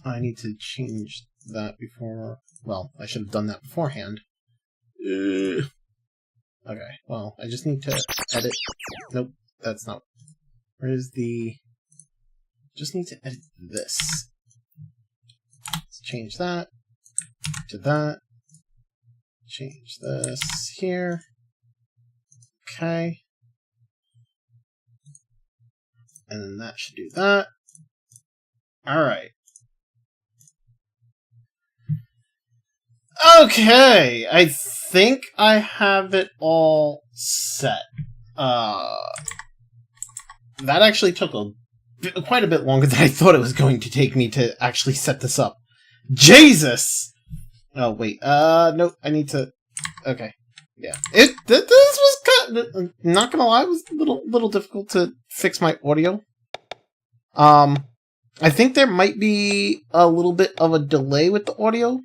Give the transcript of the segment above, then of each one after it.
I need to change that before... Well, I should have done that beforehand. Okay, well, I just need to edit... Nope, that's not... Where's the... Just need to edit this. Let's change that to that. Change this here. Okay. And then that should do that. Alright. Okay, I think I have it all set. That actually took quite a bit longer than I thought it was going to take me to actually set this up. Jesus! Oh, wait, no, I need to... Okay, yeah. This was kind of... Not gonna lie, it was a little difficult to fix my audio. I think there might be a little bit of a delay with the audio.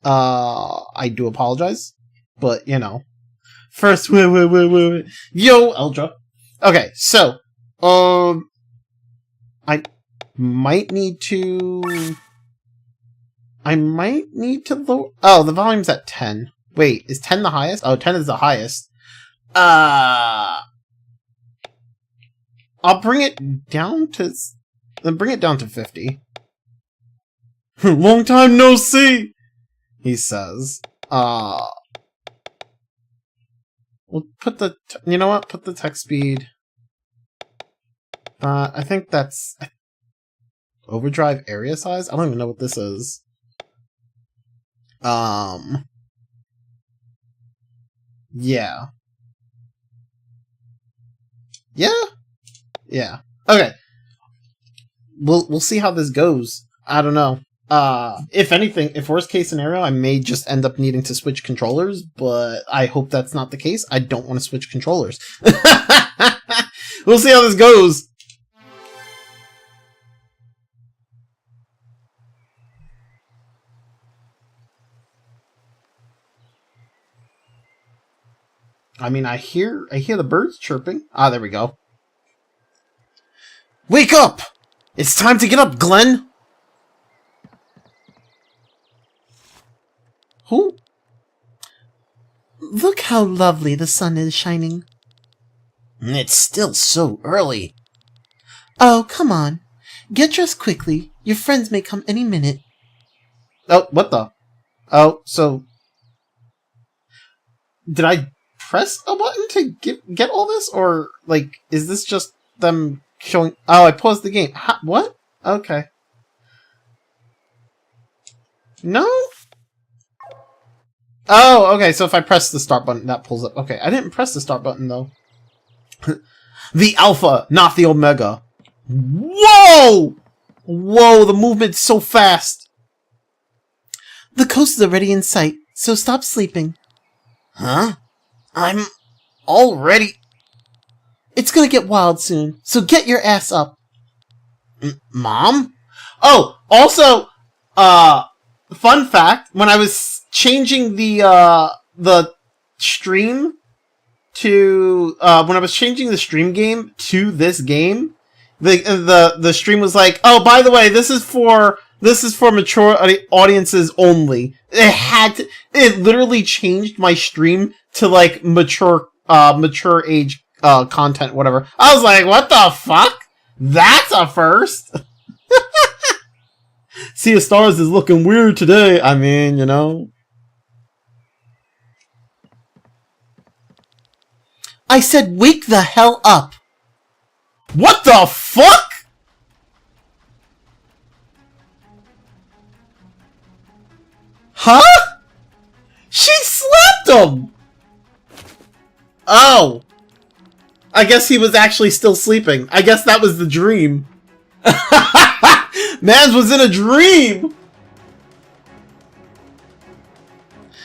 I do apologize, but, you know. First, yo, Eldra. Okay, so, I might need to lower... Oh, the volume's at 10. Wait, is 10 the highest? Oh, 10 is the highest. I'll bring it down to... Bring it down to 50. Long time no see! He says. We'll put the... You know what? Put the text speed... I think that's... Overdrive area size? I don't even know what this is. Yeah. Yeah? Yeah. Okay. We'll see how this goes. I don't know. If anything, if worst case scenario, I may just end up needing to switch controllers, but I hope that's not the case. I don't want to switch controllers. We'll see how this goes. I mean, I hear the birds chirping. Ah, there we go. Wake up! It's time to get up, Glenn! Who? Look how lovely the sun is shining. It's still so early. Oh, come on. Get dressed quickly. Your friends may come any minute. Oh, what the? Oh, so... Did I press a button to get all this? Or, like, is this just them showing... Oh, I paused the game. What? Okay. No? Oh, okay, so if I press the start button, that pulls up. Okay, I didn't press the start button, though. The Alpha, not the Omega. Whoa! Whoa, the movement's so fast. The coast is already in sight, so stop sleeping. Huh? I'm already... It's gonna get wild soon, so get your ass up. Mom? Oh, also, fun fact, when I was changing the stream to, when I was changing the stream game to this game, the stream was like, oh, by the way, this is for mature audiences only. It literally changed my stream to, like, mature age, content, whatever. I was like, what the fuck? That's a first! Sea of Stars is looking weird today. I mean, you know. I said wake the hell up! What the fuck?! Huh?! She slapped him! Oh. I guess he was actually still sleeping. I guess that was the dream. Mans was in a dream!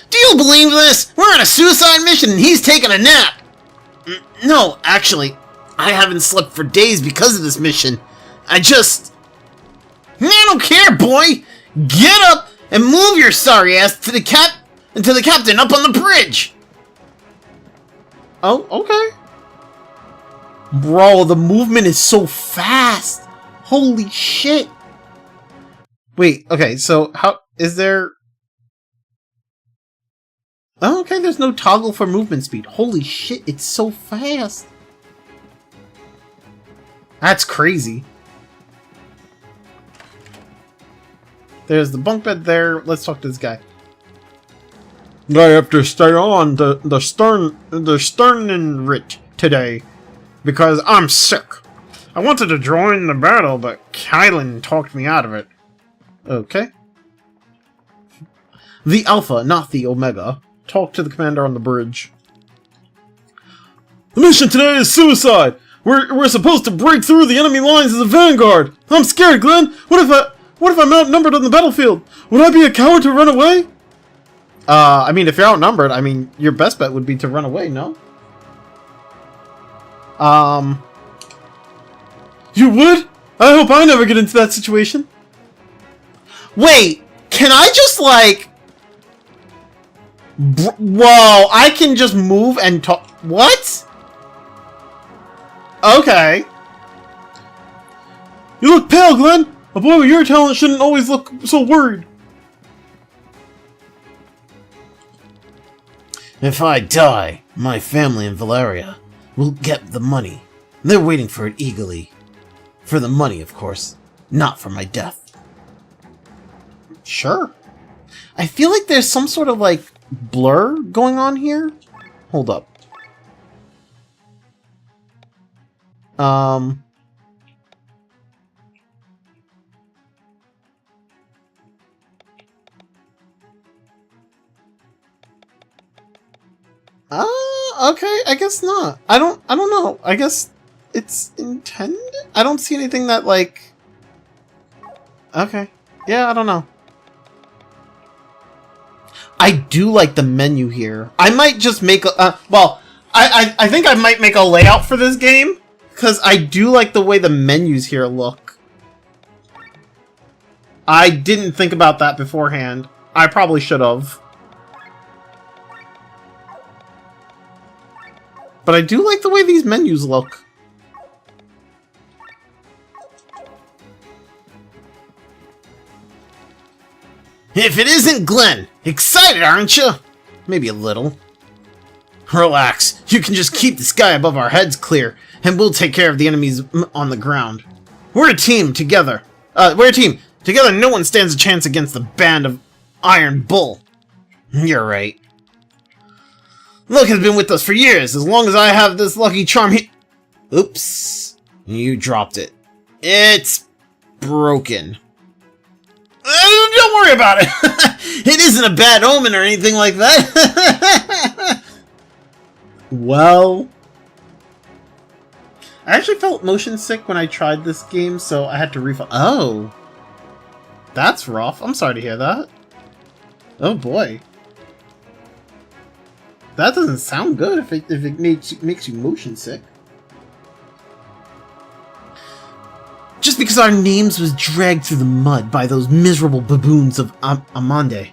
Do you believe this? We're on a suicide mission and he's taking a nap! No, actually, I haven't slept for days because of this mission. I don't care, boy! Get up and move your sorry ass to the captain up on the bridge! Oh, okay. Bro, the movement is so fast! Holy shit! Wait, okay, so how... Is there... Oh, okay, there's no toggle for movement speed. Holy shit, it's so fast. That's crazy. There's the bunk bed there. Let's talk to this guy. I have to stay on the Sternenrit today because I'm sick. I wanted to join the battle, but Kylan talked me out of it. Okay. The Alpha, not the Omega. Talk to the commander on the bridge. The mission today is suicide. We're supposed to break through the enemy lines as a vanguard. I'm scared, Glenn. What if I'm outnumbered on the battlefield? Would I be a coward to run away? I mean, if you're outnumbered, I mean, your best bet would be to run away, no? You would? I hope I never get into that situation. Wait, can I just, like... Whoa, I can just move and talk... What? Okay. You look pale, Glenn! A boy with your talent shouldn't always look so worried. If I die, my family in Valeria will get the money. They're waiting for it eagerly. For the money, of course. Not for my death. Sure. I feel like there's some sort of, like, blur going on here. Hold up. Okay, I guess not. I don't know. I guess it's intended? I don't see anything that, like... Okay. Yeah, I don't know. I do like the menu here. I might just make a... well, I think I might make a layout for this game. Because I do like the way the menus here look. I didn't think about that beforehand. I probably should have. But I do like the way these menus look. If it isn't Glenn! Excited, aren't you? Maybe a little. Relax. You can just keep the sky above our heads clear, and we'll take care of the enemies on the ground. We're a team together. We're a team. Together, no one stands a chance against the band of Iron Bull. You're right. Luck has been with us for years. As long as I have this lucky charm here... Oops. You dropped it. It's broken. Don't worry about it. It isn't a bad omen or anything like that. Well... I actually felt motion sick when I tried this game, so I had to refund... Oh. That's rough. I'm sorry to hear that. Oh boy. That doesn't sound good if it makes you motion sick. Just because our names was dragged through the mud by those miserable baboons of Amande,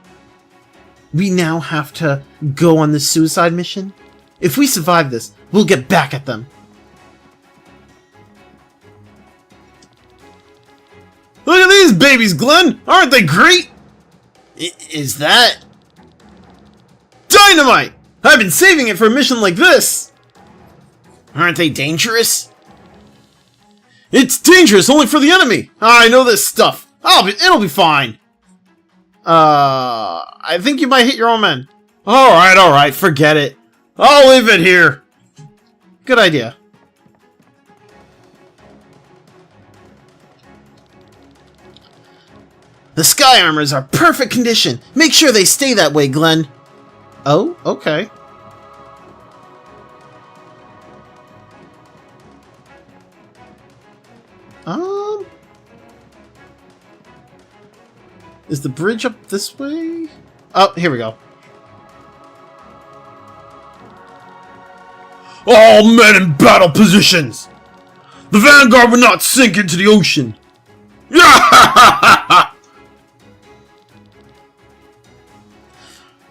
we now have to go on this suicide mission? If we survive this, we'll get back at them. Look at these babies, Glenn! Aren't they great? Is that... dynamite! I've been saving it for a mission like this! Aren't they dangerous? It's dangerous only for the enemy! I know this stuff. It'll be fine. I think you might hit your own men. Alright, forget it. I'll leave it here. Good idea. The sky armors are perfect condition. Make sure they stay that way, Glenn. Oh, okay. Is the bridge up this way? Oh, here we go. All men in battle positions! The Vanguard will not sink into the ocean!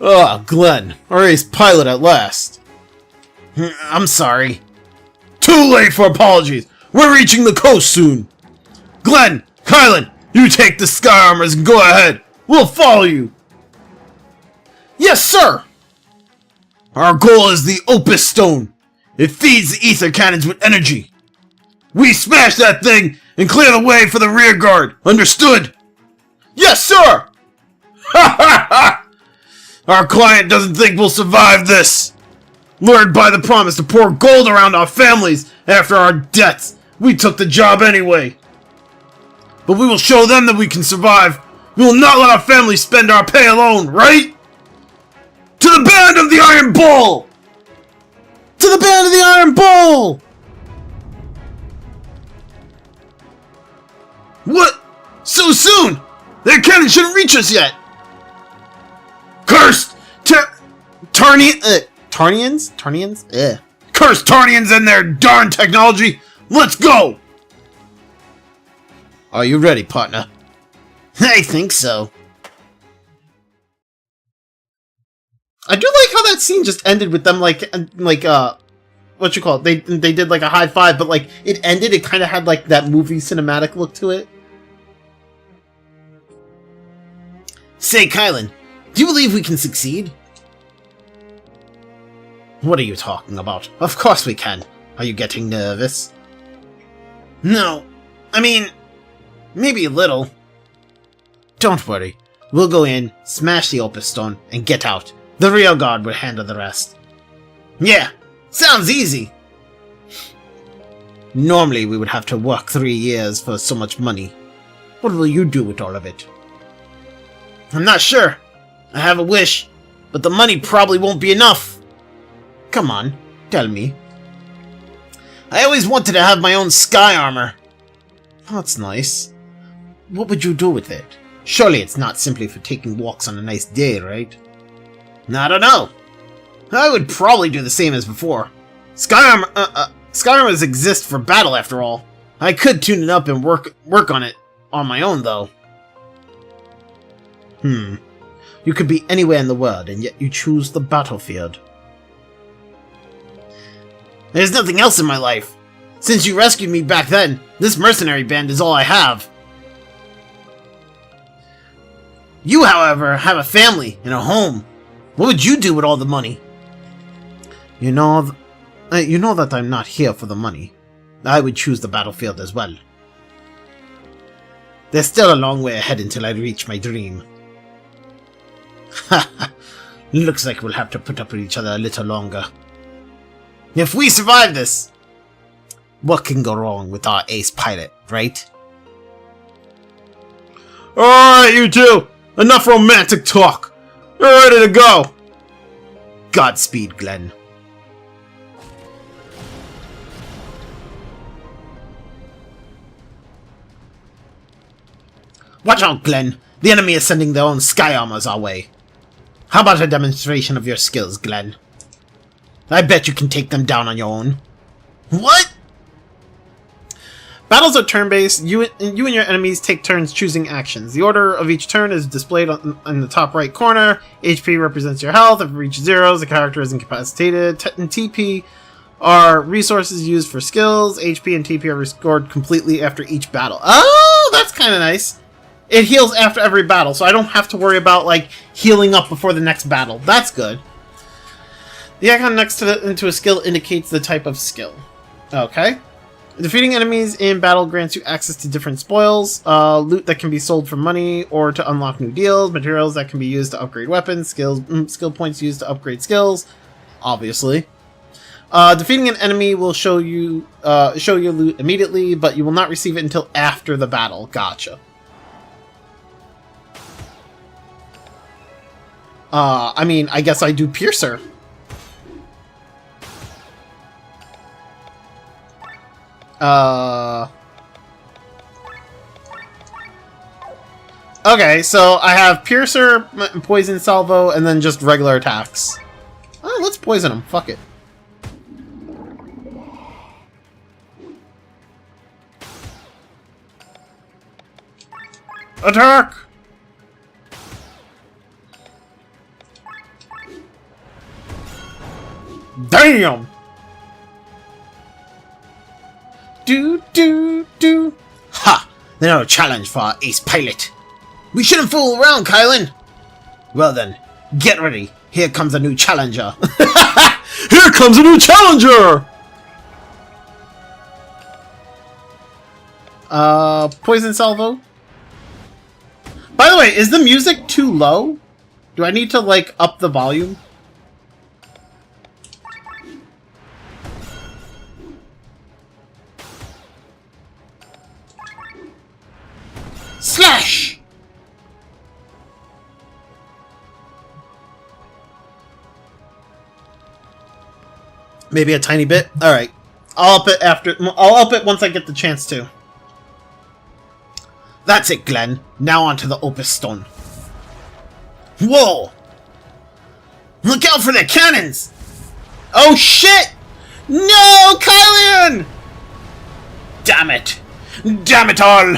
Ah, Glenn, our ace pilot at last. I'm sorry. Too late for apologies. We're reaching the coast soon. Glenn, Kylan, You take the sky armors and go ahead. We'll follow you. Yes, sir. Our goal is the Opus Stone. It feeds the ether cannons with energy. We smash that thing and clear the way for the rear guard. Understood? Yes, sir! Ha ha ha! Our client doesn't think we'll survive this. Lured by the promise to pour gold around our families after our deaths, we took the job anyway. But we will show them that we can survive. We will not let our families spend our pay alone, right? To the band of the Iron Bull! To the band of the Iron Bull! What? So soon? Their cannon shouldn't reach us yet! Cursed! Tarnians? Tarnians? Cursed Tarnians and their darn technology! Let's go! Are you ready, partner? I think so. I do like how that scene just ended with them what you call it? They did like a high five, but like it ended, it kind of had like that movie cinematic look to it. Say, Kylan, do you believe we can succeed? What are you talking about? Of course we can. Are you getting nervous? No. I mean, maybe a little. Don't worry. We'll go in, smash the Opus Stone, and get out. The real guard will handle the rest. Yeah, sounds easy. Normally we would have to work 3 years for so much money. What will you do with all of it? I'm not sure. I have a wish, but the money probably won't be enough. Come on, tell me. I always wanted to have my own sky armor. That's nice. What would you do with it? Surely it's not simply for taking walks on a nice day, right? I don't know. I would probably do the same as before. Sky armors exist for battle after all. I could tune it up and work on it on my own though. You could be anywhere in the world and yet you choose the battlefield. There's nothing else in my life. Since you rescued me back then, this mercenary band is all I have. You, however, have a family and a home. What would you do with all the money? You know that I'm not here for the money. I would choose the battlefield as well. There's still a long way ahead until I reach my dream. Haha, looks like we'll have to put up with each other a little longer. If we survive this, what can go wrong with our ace pilot, right? Alright, you two! Enough romantic talk! You're ready to go! Godspeed, Glenn. Watch out, Glenn! The enemy is sending their own sky armors our way. How about a demonstration of your skills, Glenn? I bet you can take them down on your own. What? Battles are turn-based. You and your enemies take turns choosing actions. The order of each turn is displayed in the top right corner. HP represents your health. If it reaches 0, the character is incapacitated. And TP are resources used for skills. HP and TP are restored completely after each battle. Oh, that's kind of nice. It heals after every battle, so I don't have to worry about like healing up before the next battle. That's good. The icon next to into a skill indicates the type of skill. Okay. Defeating enemies in battle grants you access to different spoils, loot that can be sold for money or to unlock new deals, materials that can be used to upgrade weapons, skill points used to upgrade skills, obviously. Defeating an enemy will show you loot immediately, but you will not receive it until after the battle. Gotcha. I mean, I guess I do Piercer. Okay, so I have Piercer, Poison Salvo, and then just regular attacks. Oh, let's poison him. Fuck it. Attack! Damn! Do. Ha! Then a challenge for our ace pilot. We shouldn't fool around, Kylan! Well then, get ready. Here comes a new challenger. Here comes a new challenger! Poison salvo? By the way, is the music too low? Do I need to, like, up the volume? Slash! Maybe a tiny bit? Alright. I'll up it once I get the chance to. That's it, Glenn. Now onto the Opus Stone. Whoa! Look out for the cannons! Oh shit! No, Kylian! Damn it! Damn it all!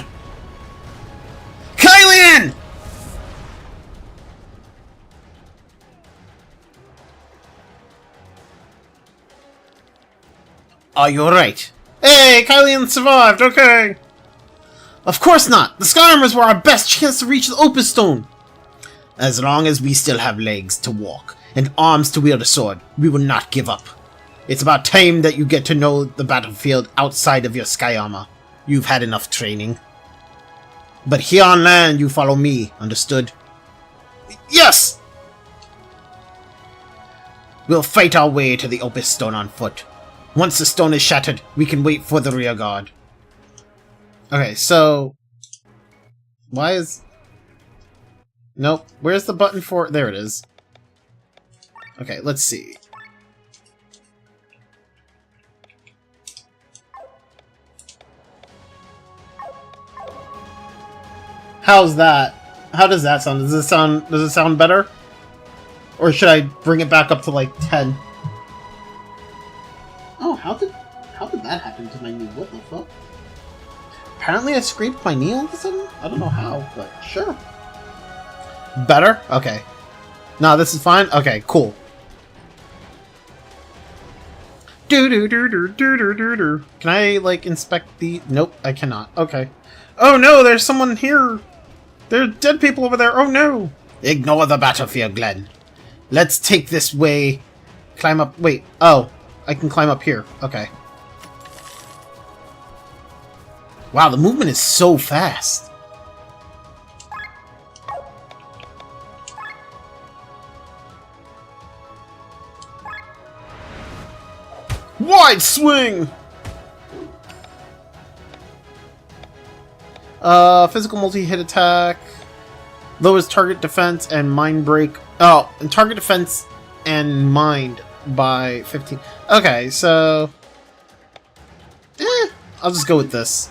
Kylian! Are you alright? Hey, Kylian survived, okay! Of course not! The Sky Armors were our best chance to reach the Opus Stone! As long as we still have legs to walk, and arms to wield a sword, we will not give up. It's about time that you get to know the battlefield outside of your Sky Armor. You've had enough training. But here on land, you follow me, understood? Yes! We'll fight our way to the Opus Stone on foot. Once the stone is shattered, we can wait for the rear guard. Okay, so... Why is... Nope. Where's the button for... There it is. Okay, let's see. How's that? How does that sound? Does it sound better? Or should I bring it back up to like 10? Oh, how did that happen to my knee? What the fuck? Apparently I scraped my knee all of a sudden? I don't know how, but sure. Better? Okay. No, this is fine? Okay, cool. Can I, like, inspect the... Nope, I cannot. Okay. Oh no, there's someone here! There are dead people over there! Oh no! Ignore the battlefield, Glenn. Let's take this way. Climb up... Wait. Oh. I can climb up here. Okay. Wow, the movement is so fast. Wide swing! Physical multi-hit attack. Lowers target defense and mind break. Oh, and target defense and mind by 15. Okay, so... I'll just go with this.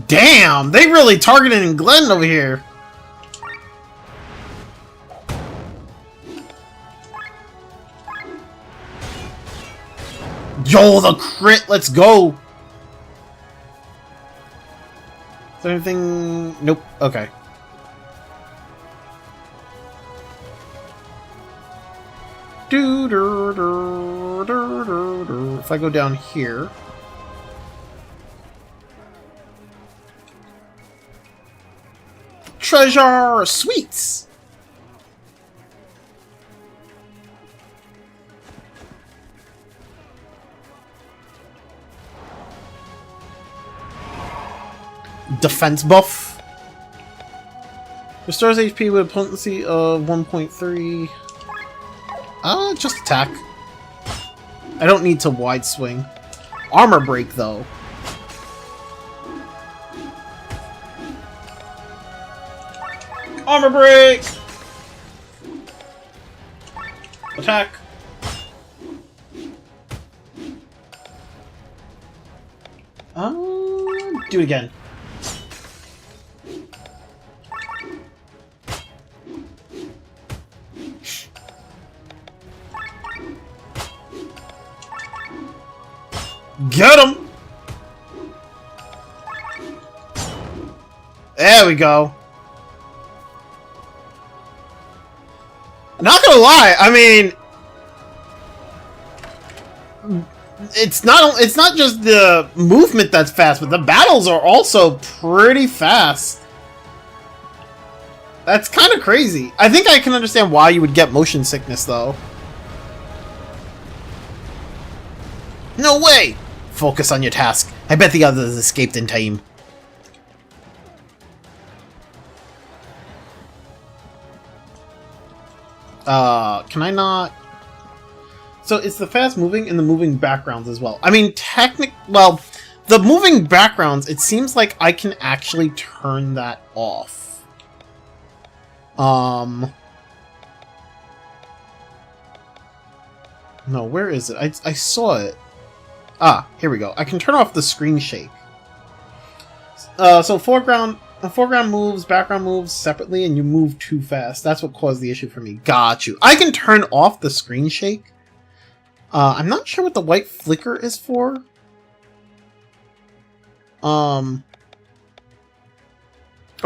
Damn! They really targeted Glenn over here. Yo, the crit! Let's go! Is there anything... Nope. Okay. If I go down here... Treasure sweets! Defense buff. Restores HP with a potency of 1.3. Just attack. I don't need to wide swing. Armor break, though. Armor break! Attack. Do it again. Get him! There we go. Not gonna lie, I mean... it's not just the movement that's fast, but the battles are also pretty fast. That's kind of crazy. I think I can understand why you would get motion sickness, though. No way! Focus on your task. I bet the others escaped in time. Can I not... So it's the fast moving and the moving backgrounds as well. I mean, well, the moving backgrounds, it seems like I can actually turn that off. No, where is it? I saw it. Ah, here we go. I can turn off the screen shake. So foreground moves, background moves separately, and you move too fast. That's what caused the issue for me. Got you. I can turn off the screen shake. I'm not sure what the white flicker is for. Oh,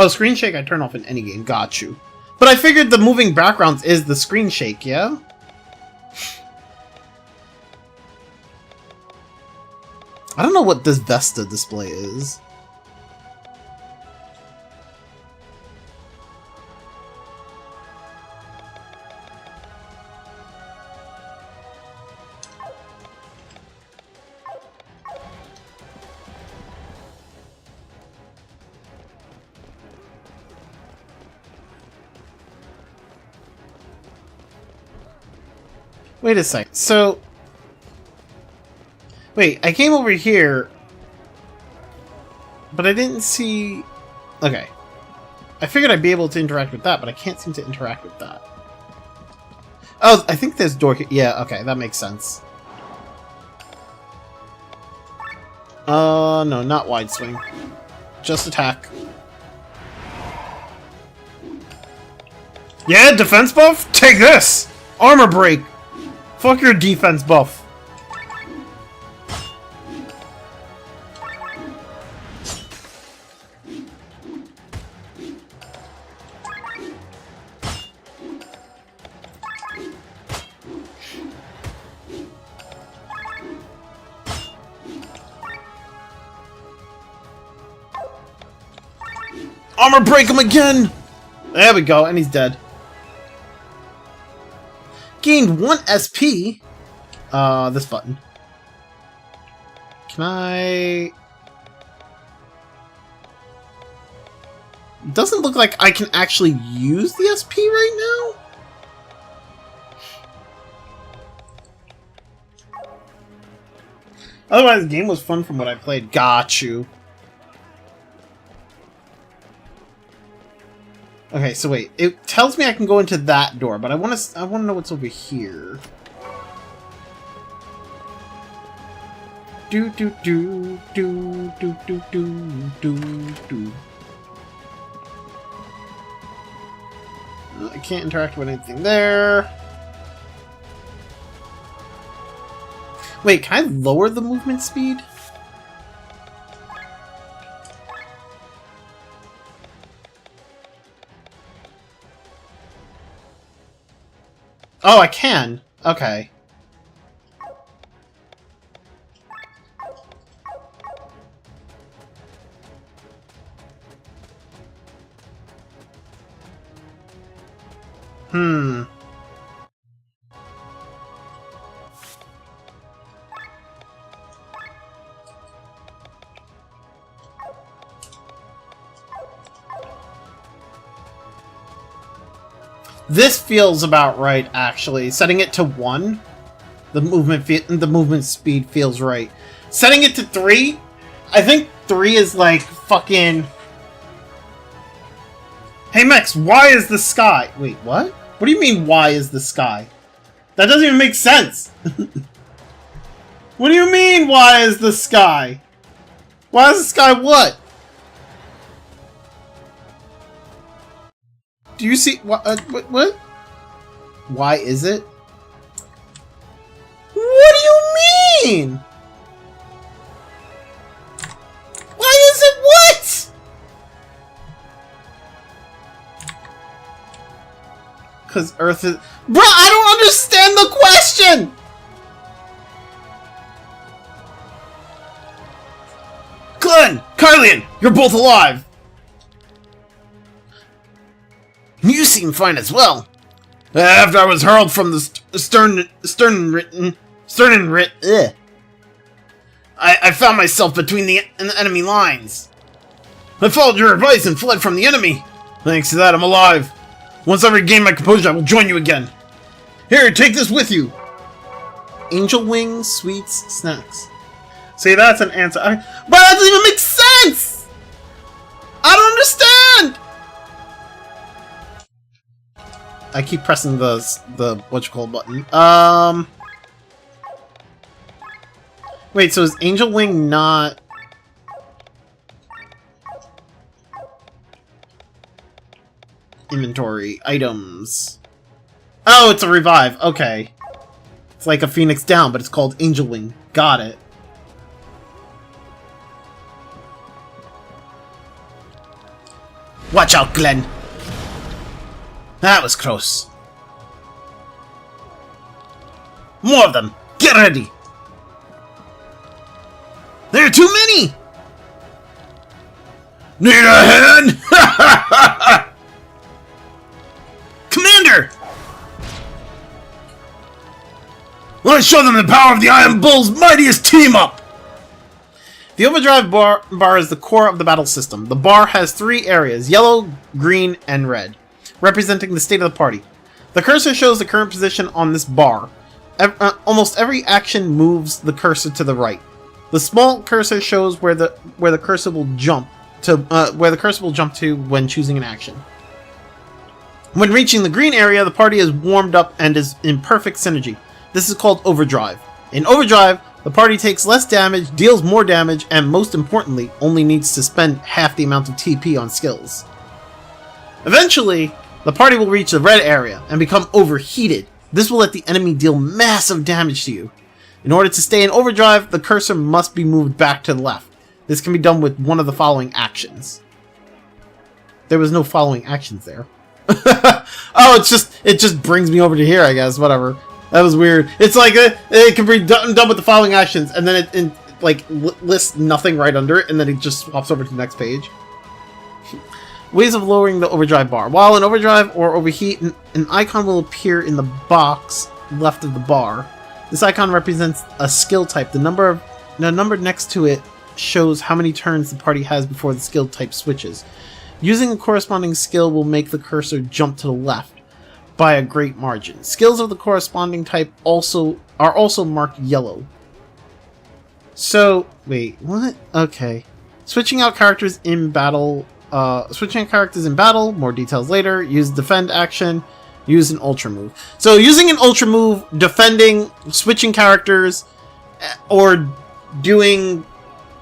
screen shake I turn off in any game. Got you. But I figured the moving backgrounds is the screen shake, yeah? I don't know what this Vesta display is. Wait a sec. So... Wait, I came over here... But I didn't see... Okay. I figured I'd be able to interact with that, but I can't seem to interact with that. Oh, I think there's door here. Yeah, okay, that makes sense. No, not wide swing. Just attack. Yeah, defense buff? Take this! Armor break! Fuck your defense buff. Armor break him again! There we go, and he's dead. Gained 1 SP. This button. Can I... Doesn't look like I can actually use the SP right now. Otherwise, the game was fun from what I played. Got you. Okay, so wait. It tells me I can go into that door, but I want to know what's over here. Do do do do do do do do do. I can't interact with anything there. Wait, can I lower the movement speed? Oh, I can. Okay. This feels about right, actually. Setting it to 1, the movement speed feels right. Setting it to 3, I think 3 is like fucking... Hey Mex, why is the sky... Wait, what? What do you mean, why is the sky? That doesn't even make sense! What do you mean, why is the sky? Why is the sky what? Do you see... What? Why is it? What do you mean? Why is it what? Because Earth is... Bruh, I don't understand the question! Kylian, you're both alive! You seem fine as well. After I was hurled from the I found myself between the enemy lines. I followed your advice and fled from the enemy. Thanks to that, I'm alive. Once I regain my composure, I will join you again. Here, take this with you. Angel wings, sweets, snacks. See, that's an answer. But that doesn't even make sense! I don't understand! I keep pressing the whatchamacallit button. Wait, so is Angel Wing not... Inventory. Items. Oh, it's a revive. Okay. It's like a Phoenix Down, but it's called Angel Wing. Got it. Watch out, Glenn. That was close. More of them. Get ready. There are too many. Need a hand? Commander! Let's show them the power of the Iron Bull's mightiest team-up! The overdrive bar is the core of the battle system. The bar has 3 areas, yellow, green, and red, representing the state of the party. The cursor shows the current position on this bar. Almost every action moves the cursor to the right. The small cursor shows where the cursor will jump to when choosing an action. When reaching the green area, the party is warmed up and is in perfect synergy. This is called overdrive. In overdrive, the party takes less damage, deals more damage, and most importantly, only needs to spend half the amount of TP on skills. Eventually, the party will reach the red area and become overheated. This will let the enemy deal massive damage to you. In order to stay in overdrive, the cursor must be moved back to the left. This can be done with one of the following actions. There was no following actions there. Oh, it just brings me over to here, I guess. Whatever. That was weird. It's like it can be done with the following actions, and then it like lists nothing right under it, and then it just swaps over to the next page. Ways of lowering the overdrive bar. While in overdrive or overheat, an icon will appear in the box left of the bar. This icon represents a skill type. The number next to it shows how many turns the party has before the skill type switches. Using a corresponding skill will make the cursor jump to the left by a great margin. Skills of the corresponding type are also marked yellow. So, wait, what? Okay. Switching out characters in battle. More details later. Use defend action. Use an ultra move. So using an ultra move, defending, switching characters, or doing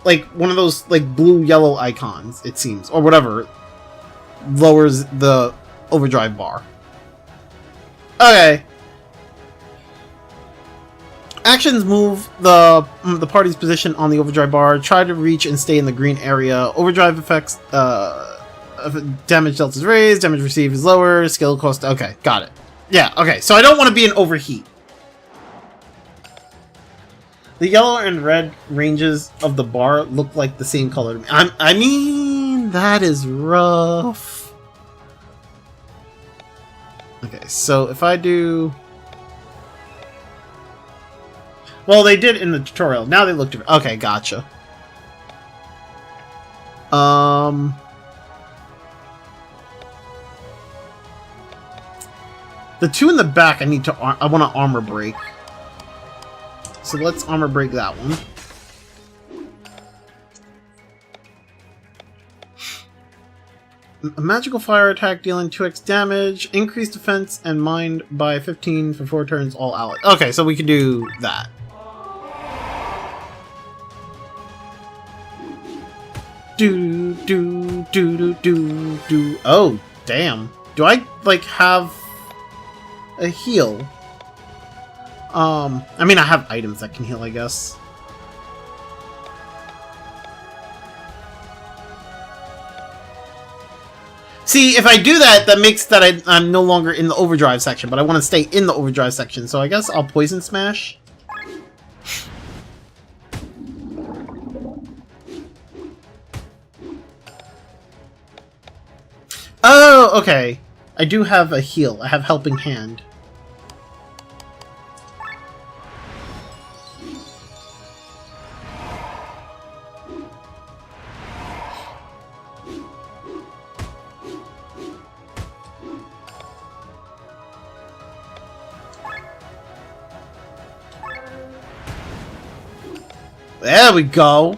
like one of those like blue-yellow icons, it seems, or whatever, lowers the overdrive bar. Okay. Actions move the party's position on the overdrive bar. Try to reach and stay in the green area. Overdrive effects. Damage dealt is raised. Damage received is lower. Skill cost. Okay, got it. Yeah. Okay. So I don't want to be in overheat. The yellow and red ranges of the bar look like the same color to me. I mean, that is rough. Okay, so if I do... Well, they did in the tutorial. Now they look different. Okay, gotcha. The two in the back, I want to armor break. So let's armor break that one. A magical fire attack dealing 2x damage, increased defense, and mind by 15 for 4 turns, all allies. Okay, so we can do that. Do. Oh, damn. Do I, like, have a heal? I mean, I have items that can heal, I guess. See, if I do that, that makes that I'm no longer in the overdrive section, but I want to stay in the overdrive section, so I guess I'll poison smash. okay. I do have a heal. I have Helping Hand. There we go.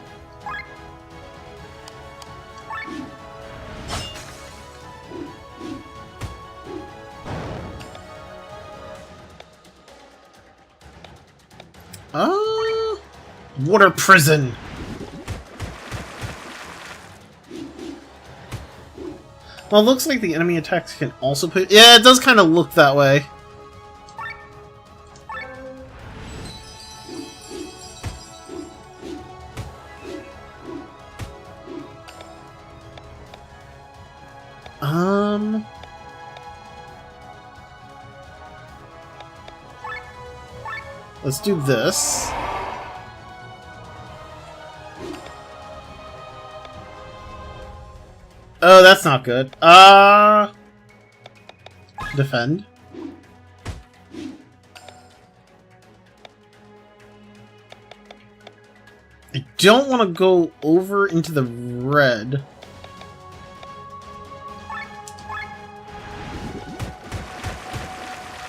Water prison. Well, it looks like the enemy attacks can also put. Yeah, it does kind of look that way. Let's do this. Oh, that's not good. Defend. I don't want to go over into the red.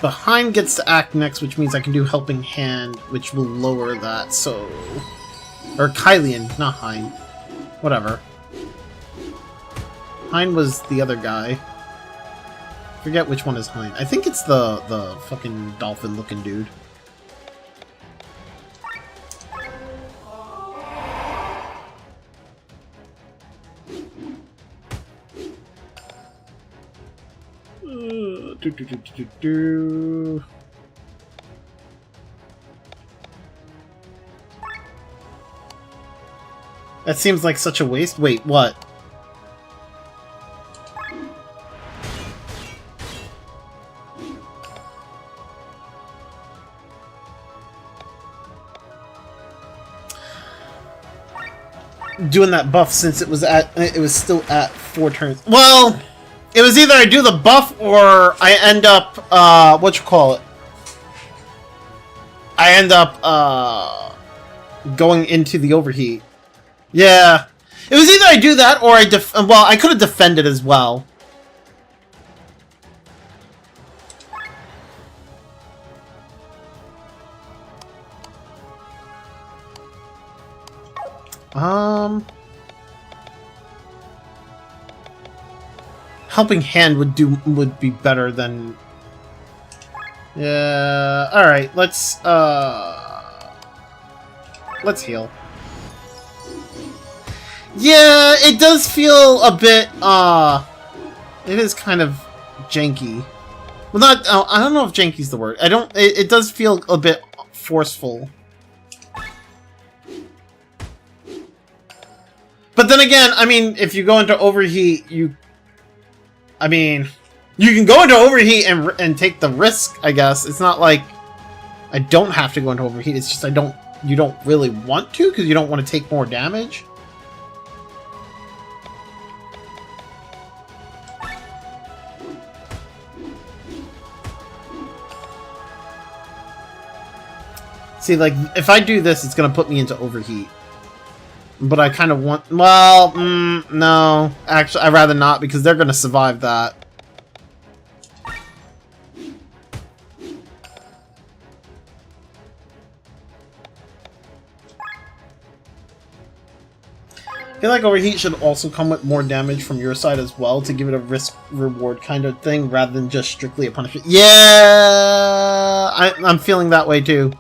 Behind gets to act next, which means I can do Helping Hand, which will lower that, so... Or Kylian, not Hein. Whatever. Hein was the other guy. Forget which one is Hein. I think it's the fucking dolphin-looking dude. That seems like such a waste. Wait, what? Doing that buff since it was still at 4 turns. Well, it was either I do the buff or I end up whatchamacallit? I end up going into the overheat. Yeah. It was either I do that or well, I could have defended as well. Helping Hand would be better than. Yeah. All right. Let's heal. Yeah, it does feel a bit. It is kind of janky. Well, not. I don't know if janky's the word. I don't. It does feel a bit forceful. But then again, I mean, if you go into overheat, I mean, you can go into overheat and take the risk, I guess. It's not like I don't have to go into overheat. It's just you don't really want to because you don't want to take more damage. See, like, if I do this, it's going to put me into overheat. But I kind of want... Well, no. Actually, I'd rather not, because they're going to survive that. I feel like overheat should also come with more damage from your side as well, to give it a risk-reward kind of thing, rather than just strictly a punishment. Yeah! I'm feeling that way, too.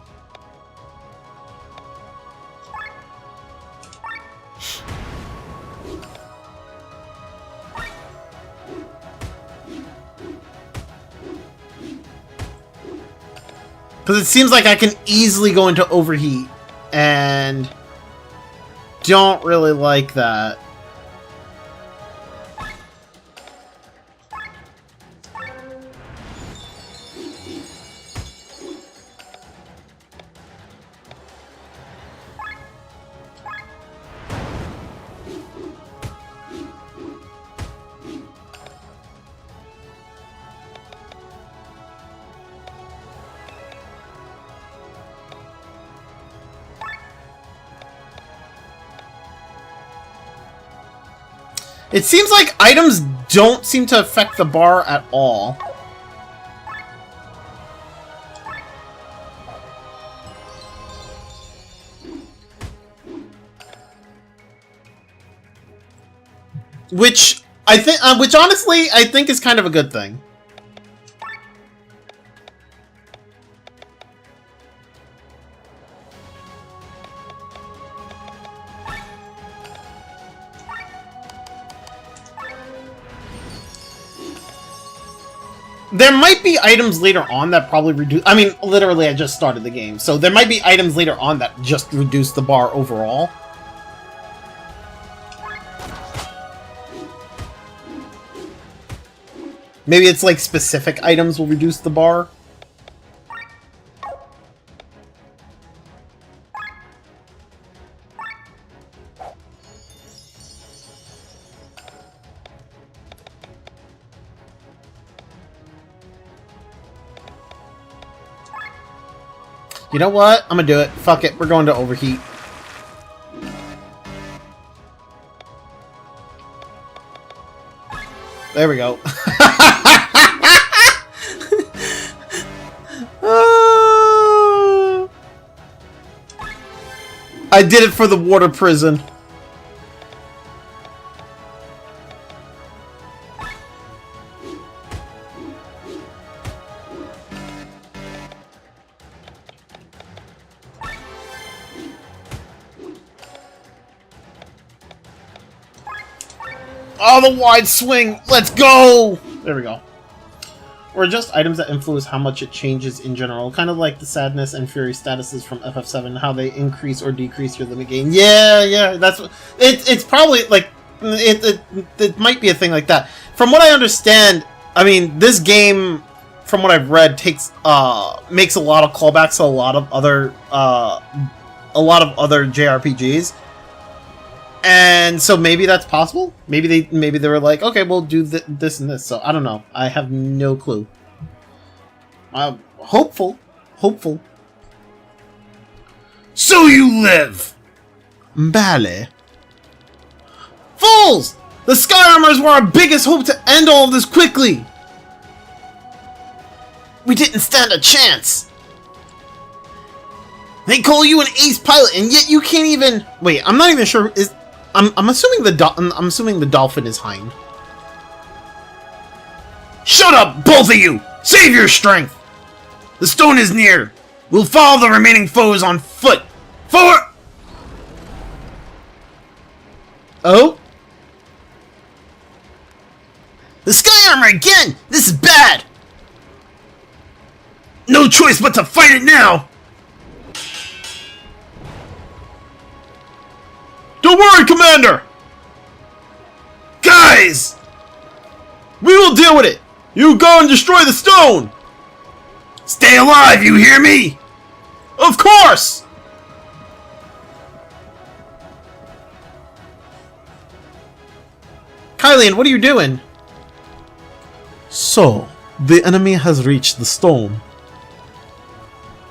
Because it seems like I can easily go into overheat, and don't really like that. It seems like items don't seem to affect the bar at all. Which honestly I think is kind of a good thing. There might be items later on that probably reduce... I mean, literally, I just started the game, so there might be items later on that just reduce the bar overall. Maybe it's like specific items will reduce the bar. You know what? I'm gonna do it. Fuck it. We're going to overheat. There we go. I did it for the water prison. Oh, the wide swing! Let's go! There we go. Or just items that influence how much it changes in general. Kind of like the sadness and fury statuses from FF7, how they increase or decrease your limit gain. Yeah, that's what... It's probably, like... It might be a thing like that. From what I understand, I mean, this game, from what I've read, makes a lot of callbacks to a lot of other JRPGs. And so maybe that's possible. Maybe they were like, okay, we'll do this and this. So I don't know. I have no clue. Hopeful. So you live, Bale. Fools! The Sky Armors were our biggest hope to end all of this quickly. We didn't stand a chance. They call you an ace pilot, and yet you can't even. Wait, I'm not even sure. I'm assuming the dolphin is Hein. Shut up, both of you! Save your strength! The stone is near. We'll follow the remaining foes on foot. Forward! Oh? The Sky Armor again! This is bad! No choice but to fight it now! Don't worry, Commander! Guys! We will deal with it! You go and destroy the stone! Stay alive, you hear me? Of course! Kylian, what are you doing? So, the enemy has reached the stone.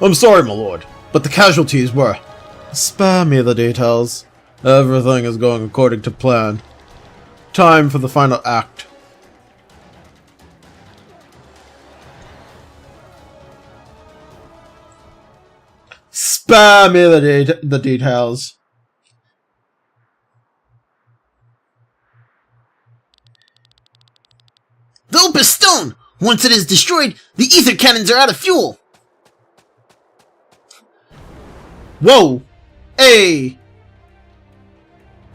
I'm sorry, my lord, but the casualties were... Spare me the details. Everything is going according to plan. Time for the final act. Spare me the details. The Opus Stone! Once it is destroyed, the ether cannons are out of fuel! Whoa! Hey!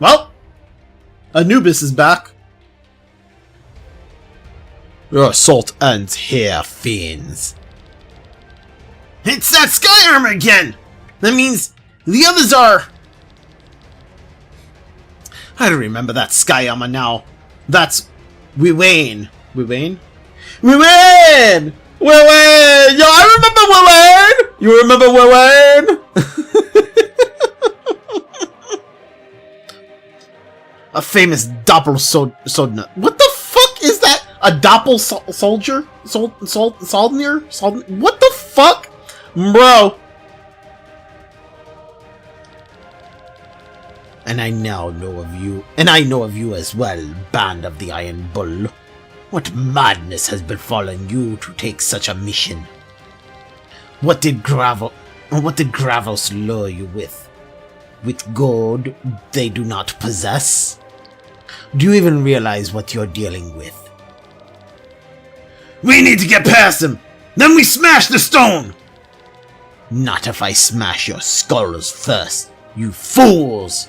Well, Anubis is back. Your assault ends here, fiends. It's that Sky Armor again! That means the others are... I don't remember that Sky Armor now. That's... Wiwain. Wiwain? Wiwain! Wiwain! Yo, I remember Wiwain! You remember Wiwain? A famous doppel-soldier. What the fuck is that? A doppel-soldier? Soldner? What the fuck? Bro. And I now know of you, and I know of you as well, Band of the Iron Bull. What madness has befallen you to take such a mission? What did Gravos lure you with? With gold they do not possess? Do you even realize what you're dealing with? We need to get past him! Then we smash the stone! Not if I smash your skulls first, you fools!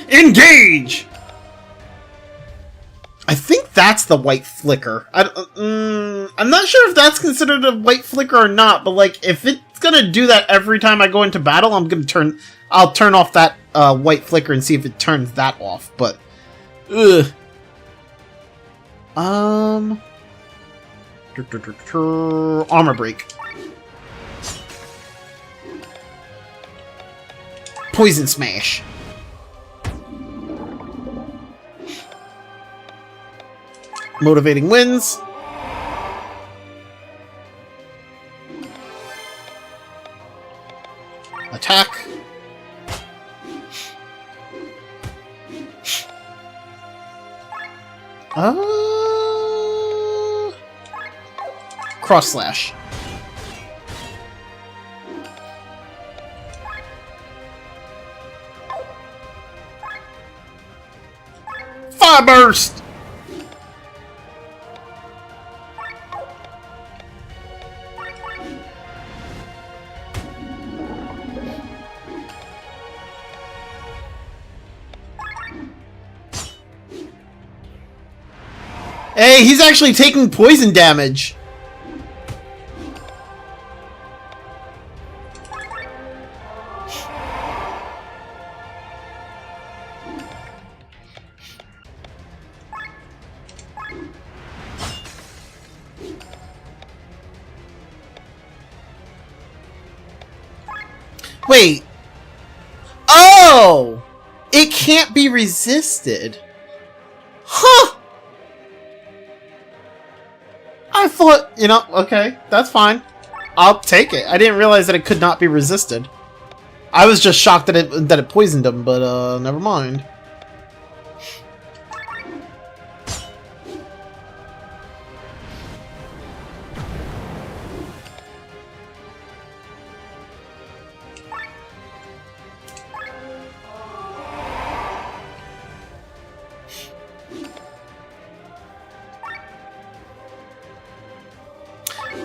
Engage! I think that's the white flicker. I'm not sure if that's considered a white flicker or not, but like, if it's gonna do that every time I go into battle, I'll turn off that white flicker and see if it turns that off, but ugh. Armor break. Poison smash. Motivating wins. Attack. Cross slash. Fire burst. Hey, he's actually taking poison damage. Wait. Oh! It can't be resisted. Huh! I thought, you know, okay, that's fine. I'll take it. I didn't realize that it could not be resisted. I was just shocked that it poisoned him, but never mind.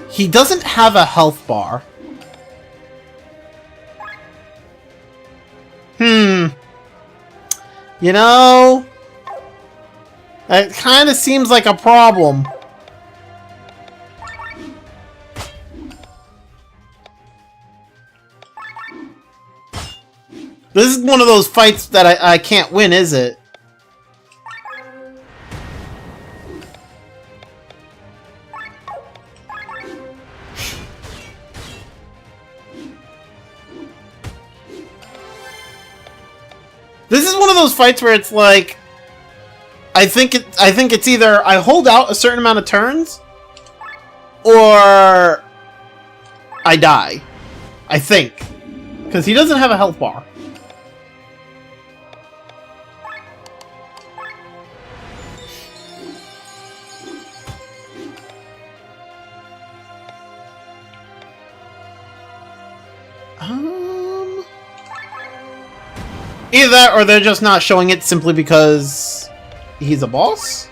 He doesn't have a health bar. You know, that kind of seems like a problem. This is one of those fights that I can't win, is it? This is one of those fights where it's like, I think it's either I hold out a certain amount of turns, or I die. I think, because he doesn't have a health bar. Either that, or they're just not showing it simply because he's a boss?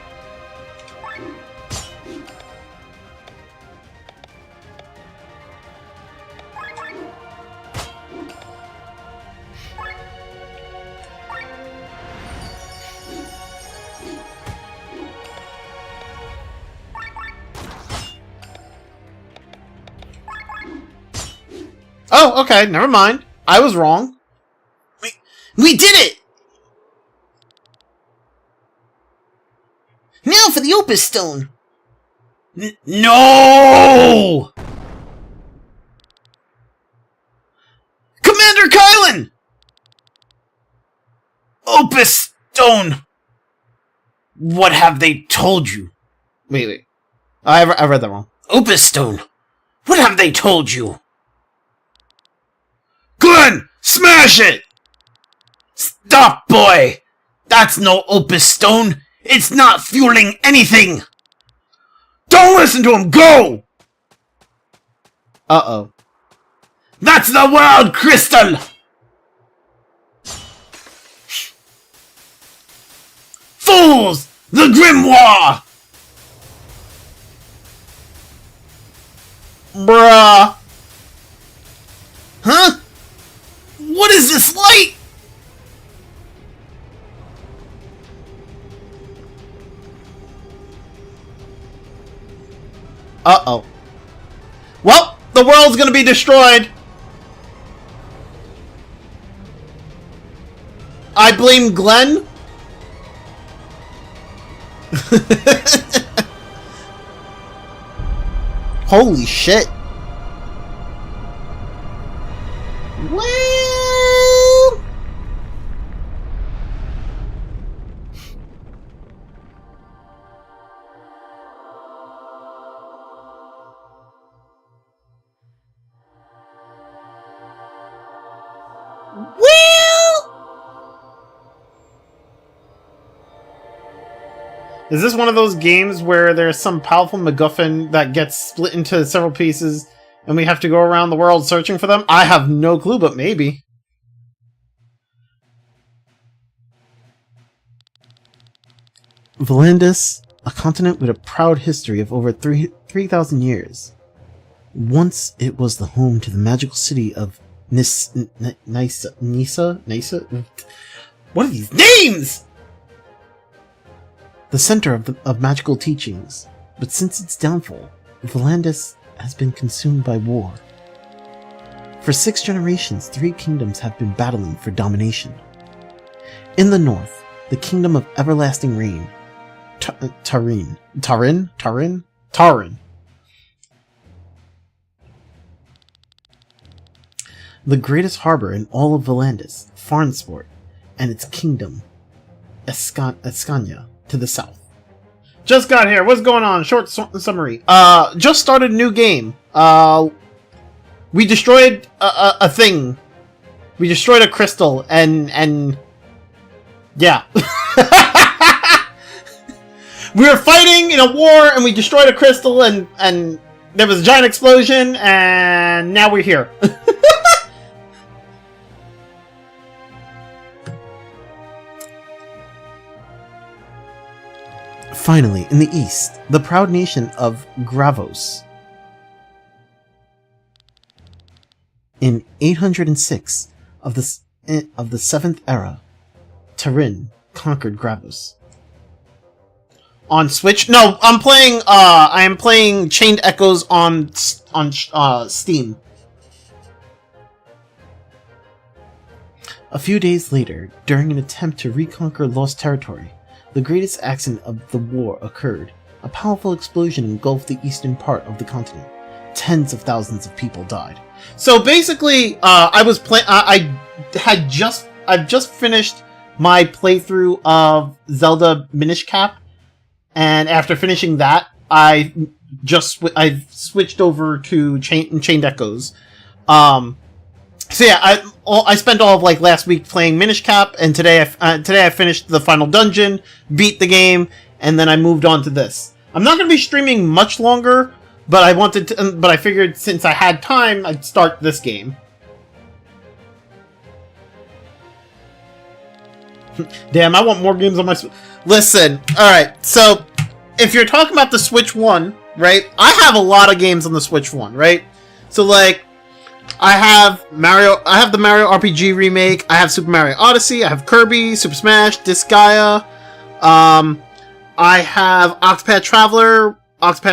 Oh, okay, never mind. I was wrong. We did it! Now for the Opus Stone! No! Commander Kylan! Opus Stone! What have they told you? Wait. I read that wrong. Opus Stone! What have they told you? Glenn! Smash it! Stop, boy! That's no opus stone! It's not fueling anything! Don't listen to him! Go! Uh-oh. That's the world crystal! Fools! The grimoire! Bruh. Huh? What is this light? Uh-oh. Well, the world's gonna be destroyed. I blame Glenn. Holy shit. Well... Is this one of those games where there's some powerful MacGuffin that gets split into several pieces and we have to go around the world searching for them? I have no clue, but maybe. Volandis, a continent with a proud history of over 3,000 years. Once it was the home to the magical city of Nisa? What are these names? The center of magical teachings, but since its downfall, Volandis has been consumed by war. For 6 generations, 3 kingdoms have been battling for domination. In the north, the Kingdom of Everlasting Rain, Tarin. The greatest harbor in all of Volandis, Farnsport, and its kingdom, Escania, to the south. Just got here. What's going on? Short summary. Just started a new game. We destroyed a thing. We destroyed a crystal, and yeah. We were fighting in a war, and we destroyed a crystal, and there was a giant explosion, and now we're here. Finally, in the east, the proud nation of Gravos. In 806 of the 7th era, Tarin conquered Gravos. On Switch? No, I'm playing. I am playing Chained Echoes on Steam. A few days later, during an attempt to reconquer lost territory, the greatest accident of the war occurred. A powerful explosion engulfed the eastern part of the continent. Tens of thousands of people died. So basically, I've just finished my playthrough of Zelda Minished Cap, and after finishing that, I switched over to Chained Echoes. So yeah, I spent all of like last week playing Minished Cap, and today I finished the final dungeon, beat the game, and then I moved on to this. I'm not going to be streaming much longer, but I figured since I had time, I'd start this game. Damn, I want more games on my Switch. Listen, alright, so if you're talking about the Switch 1, right, I have a lot of games on the Switch 1, right? So like, I have the Mario RPG remake, I have Super Mario Odyssey, I have Kirby, Super Smash, Disgaea, I have Octopath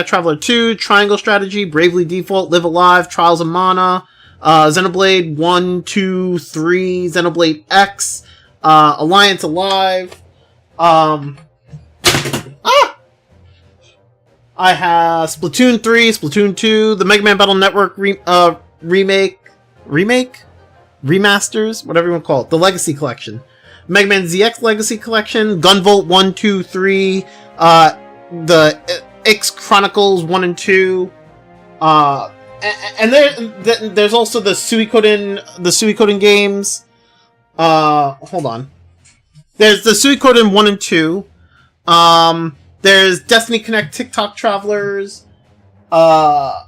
Traveler 2, Triangle Strategy, Bravely Default, Live Alive, Trials of Mana, Xenoblade 1, 2, 3, Xenoblade X, Alliance Alive, I have Splatoon 3, Splatoon 2, the Mega Man Battle Network remasters, whatever you want to call it, the Legacy Collection, Mega Man ZX Legacy Collection, Gunvolt 1, 2, 3, the X Chronicles 1 and 2, and there's also the Suikoden games. Hold on. there's the Suikoden 1 and 2. There's Destiny Connect TikTok Travelers. I'm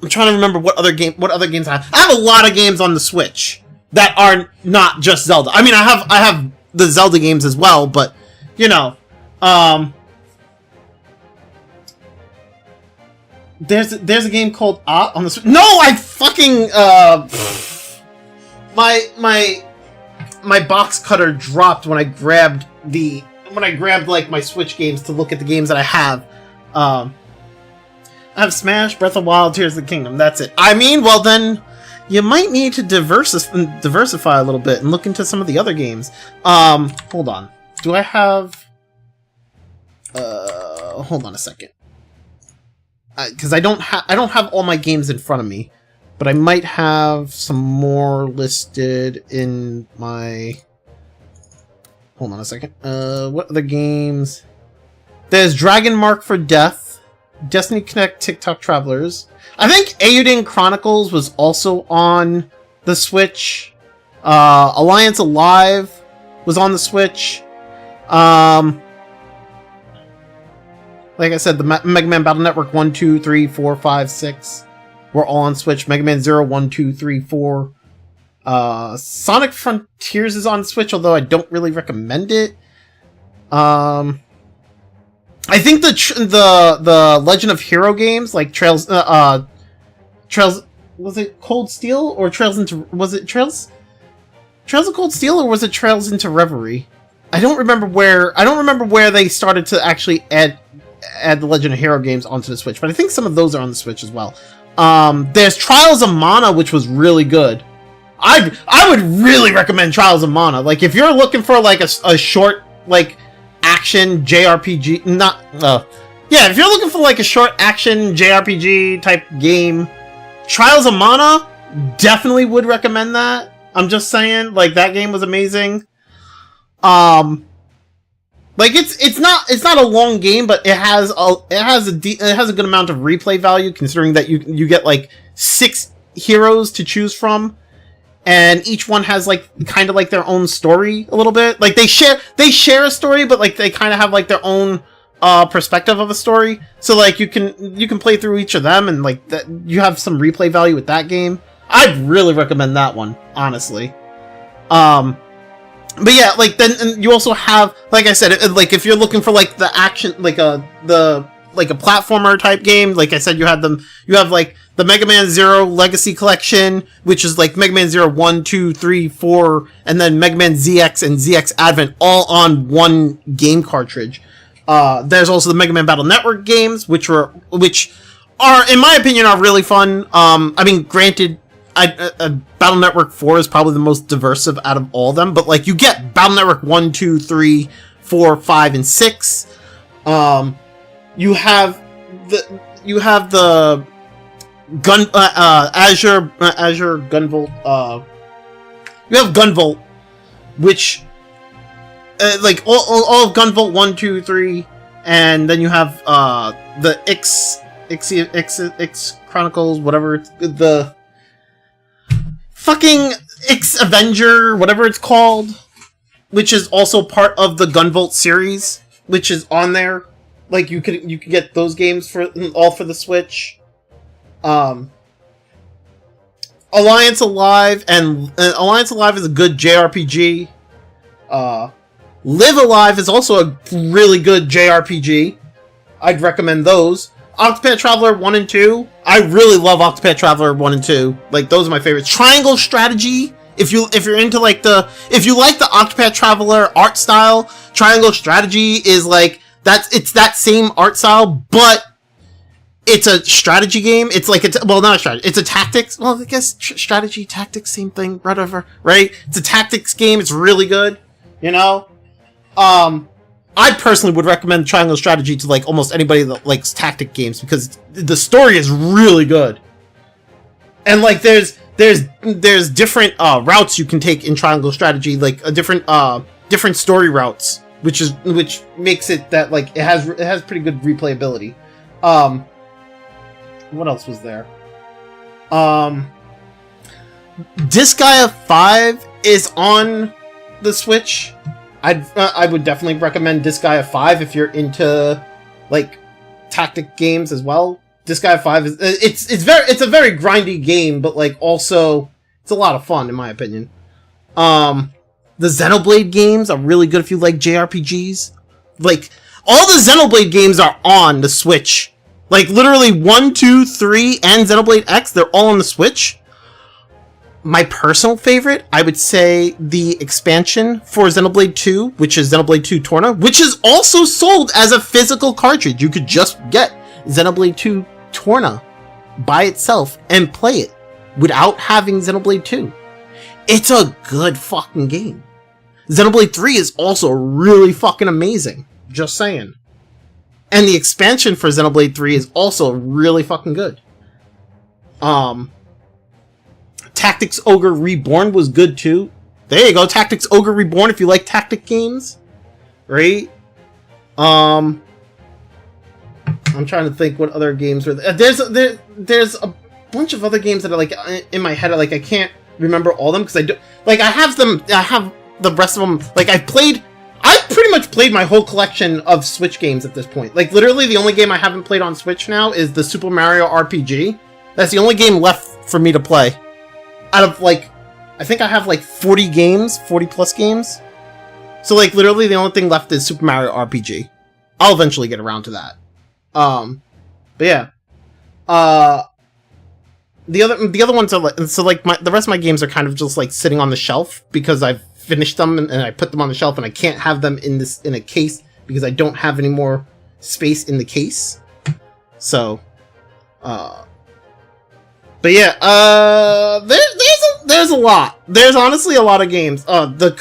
trying to remember what other games I have. I have a lot of games on the Switch that are not just Zelda. I mean, I have the Zelda games as well, but you know, there's a game called on the Switch. No, I fucking my box cutter dropped when I grabbed like my Switch games to look at the games that I have. I have Smash, Breath of the Wild, Tears of the Kingdom. That's it. I mean, well then, you might need to diversify a little bit and look into some of the other games. Hold on. Do I have? Hold on a second. Because I don't have all my games in front of me, but I might have some more listed in my. Hold on a second. What other games? There's Dragon Mark for Death. Destiny Connect TikTok Travelers. I think Eiyuden Chronicles was also on the Switch. Alliance Alive was on the Switch. Like I said, the Mega Man Battle Network 1, 2, 3, 4, 5, 6 were all on Switch. Mega Man 0, 1, 2, 3, 4. Sonic Frontiers is on Switch, although I don't really recommend it. I think the Legend of Hero games, like Trails, was it Cold Steel or Trails of Cold Steel, or was it Trails into Reverie? I don't remember where they started to actually add the Legend of Hero games onto the Switch, but I think some of those are on the Switch as well. There's Trials of Mana, which was really good. I would really recommend Trials of Mana. Like, if you're looking for like a short like action JRPG, if you're looking for like a short action JRPG type game, Trials of Mana, definitely would recommend that. I'm just saying, like, that game was amazing. Like, it's not a long game, but it has a good amount of replay value, considering that you get like 6 heroes to choose from. And each one has like kind of like their own story a little bit. Like they share a story, but like they kind of have like their own perspective of a story. So like you can play through each of them, and like that you have some replay value with that game. I'd really recommend that one, honestly. But yeah, like then you also have, like I said, like if you're looking for like the action, like a platformer type game, like I said, you have like the Mega Man 0 Legacy Collection, which is like Mega Man 0 1, 2, 3, 4, and then Mega Man ZX and ZX Advent all on one game cartridge. There's also the Mega Man Battle Network games, which are, in my opinion, are really fun. I mean, granted, Battle Network 4 is probably the most diversive out of all of them, but like you get Battle Network 1, 2, 3, 4, 5, and 6. You have the Azure Gunvolt. You have Gunvolt, which like all of Gunvolt 1, 2, 3, and then you have the X Chronicles, whatever, the fucking X Avenger, whatever it's called, which is also part of the Gunvolt series, which is on there. Like you could get those games for the Switch. Alliance Alive and Alliance Alive is a good JRPG. Live Alive is also a really good JRPG. I'd recommend those. Octopath Traveler 1 and 2. I really love Octopath Traveler 1 and 2. Like, those are my favorites. Triangle Strategy. If you're into like if you like the Octopath Traveler art style, Triangle Strategy is like it's that same art style, but it's a strategy game. It's like not a strategy. It's a tactics. Well, I guess strategy, tactics, same thing, whatever. Right? It's a tactics game. It's really good. You know. I personally would recommend Triangle Strategy to like almost anybody that likes tactic games, because the story is really good. And like there's different routes you can take in Triangle Strategy, like a different story routes, which makes it that like it has pretty good replayability. What else was there? Disgaea 5 is on the Switch. I would definitely recommend Disgaea 5 if you're into like tactic games as well. Disgaea 5 is it's a very grindy game, but like also it's a lot of fun in my opinion. The Xenoblade games are really good if you like JRPGs. Like all the Xenoblade games are on the Switch. Like literally 1, 2, 3, and Xenoblade X, they're all on the Switch. My personal favorite, I would say the expansion for Xenoblade 2, which is Xenoblade 2 Torna, which is also sold as a physical cartridge. You could just get Xenoblade 2 Torna by itself and play it without having Xenoblade 2. It's a good fucking game. Xenoblade 3 is also really fucking amazing. Just saying. And the expansion for Xenoblade 3 is also really fucking good. Tactics Ogre Reborn was good too. There you go, Tactics Ogre Reborn if you like tactic games. Right? I'm trying to think what other games were there. There's a bunch of other games that are like in my head. Like I can't remember all of them because I do. Like I have the rest of them. Like I've pretty much played my whole collection of Switch games at this point. Like literally the only game I haven't played on Switch now is the Super Mario RPG. That's the only game left for me to play. Out of like, I think I have like 40 games, 40 plus games. So like literally the only thing left is Super Mario RPG. I'll eventually get around to that. But yeah. The other ones are like, so like the rest of my games are kind of just like sitting on the shelf because I've finished them and I put them on the shelf and I can't have them in a case because I don't have any more space in the case. So, but yeah, there's a lot. There's honestly a lot of games. The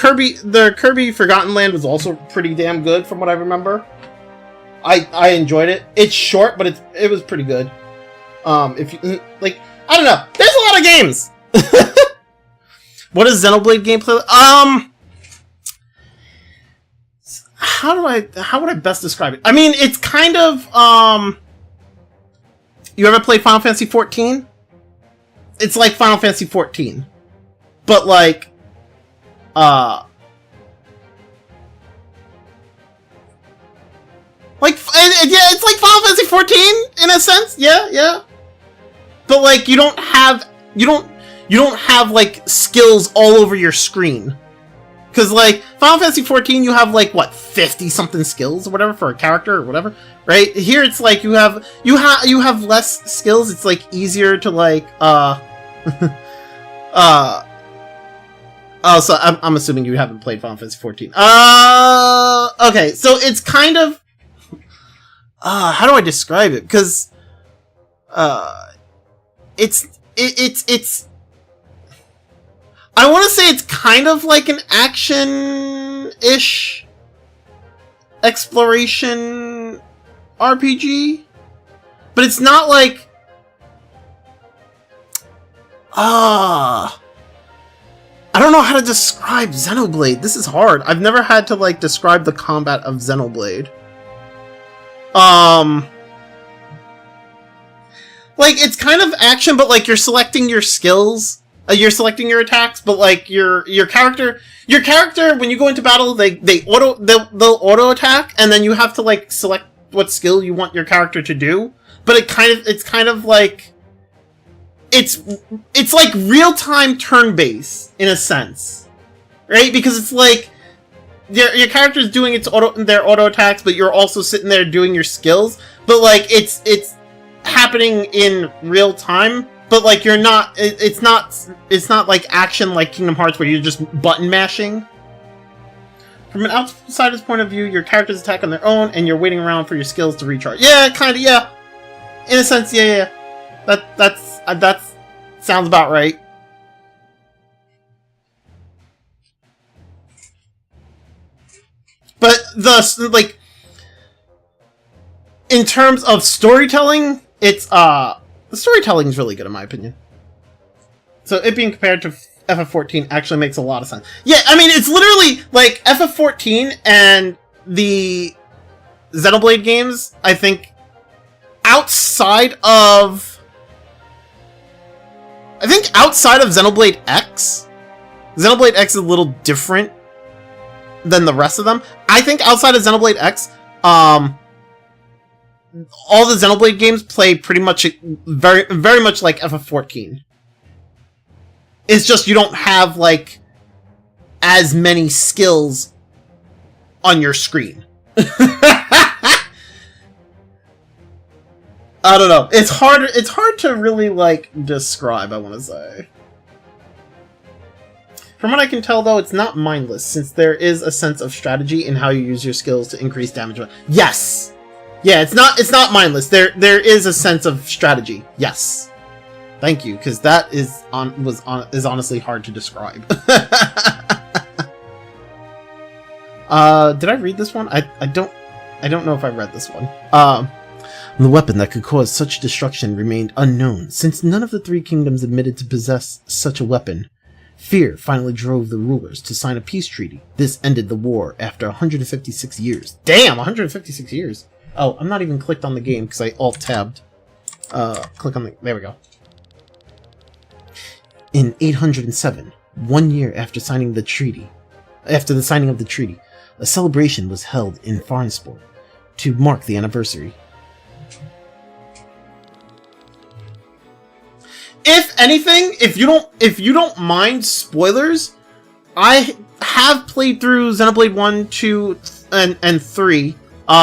Kirby Forgotten Land was also pretty damn good from what I remember. I enjoyed it. It's short, but it was pretty good. If you like, I don't know. There's a lot of games. What is Xenoblade gameplay? How would I best describe it? I mean, it's kind of you ever played Final Fantasy 14? It's like Final Fantasy 14. But like yeah, it's like Final Fantasy 14 in a sense. Yeah. But like you don't have like skills all over your screen. Cause like Final Fantasy 14 you have like what 50 something skills or whatever for a character or whatever, right? Here it's like you have less skills. It's like easier to like oh, so I'm assuming you haven't played Final Fantasy 14. Okay, so it's kind of how do I describe it? Because it's I want to say it's kind of like an action-ish exploration RPG, but it's not like I don't know how to describe Xenoblade. This is hard. I've never had to like describe the combat of Xenoblade. Like it's kind of action, but like you're selecting your skills. You're selecting your attacks, but like your character when you go into battle, they'll auto attack, and then you have to like select what skill you want your character to do. But it's kind of like it's like real time turn based in a sense, right? Because it's like your character's doing their auto attacks, but you're also sitting there doing your skills. But like it's happening in real time. But like you're not, it's not like action like Kingdom Hearts where you're just button mashing. From an outsider's point of view, your characters attack on their own, and you're waiting around for your skills to recharge. Yeah, kind of. Yeah, in a sense, yeah. That sounds about right. But like in terms of storytelling, it's the storytelling is really good in my opinion. So it being compared to FF14 actually makes a lot of sense. Yeah, I mean, it's literally like FF14 and the Xenoblade games, I think, outside of Xenoblade X is a little different than the rest of them. I think outside of Xenoblade X, all the Xenoblade games play pretty much very much like FF14. It's just you don't have like as many skills on your screen. I don't know. It's hard to really like describe, I want to say. From what I can tell though, it's not mindless since there is a sense of strategy in how you use your skills to increase damage. Yes. Yeah, it's not mindless. There is a sense of strategy. Yes. Thank you, because that is honestly hard to describe. Did I read this one? I don't know if I read this one. The weapon that could cause such destruction remained unknown, since none of the three kingdoms admitted to possess such a weapon. Fear finally drove the rulers to sign a peace treaty. This ended the war after 156 years. Damn, 156 years! Oh, I'm not even clicked on the game because I alt-tabbed. Click on the... There we go. In 807, 1 year after signing the treaty, the signing of the treaty, a celebration was held in Farnsport to mark the anniversary. If anything, if you don't mind spoilers, I have played through Xenoblade 1, 2, and 3.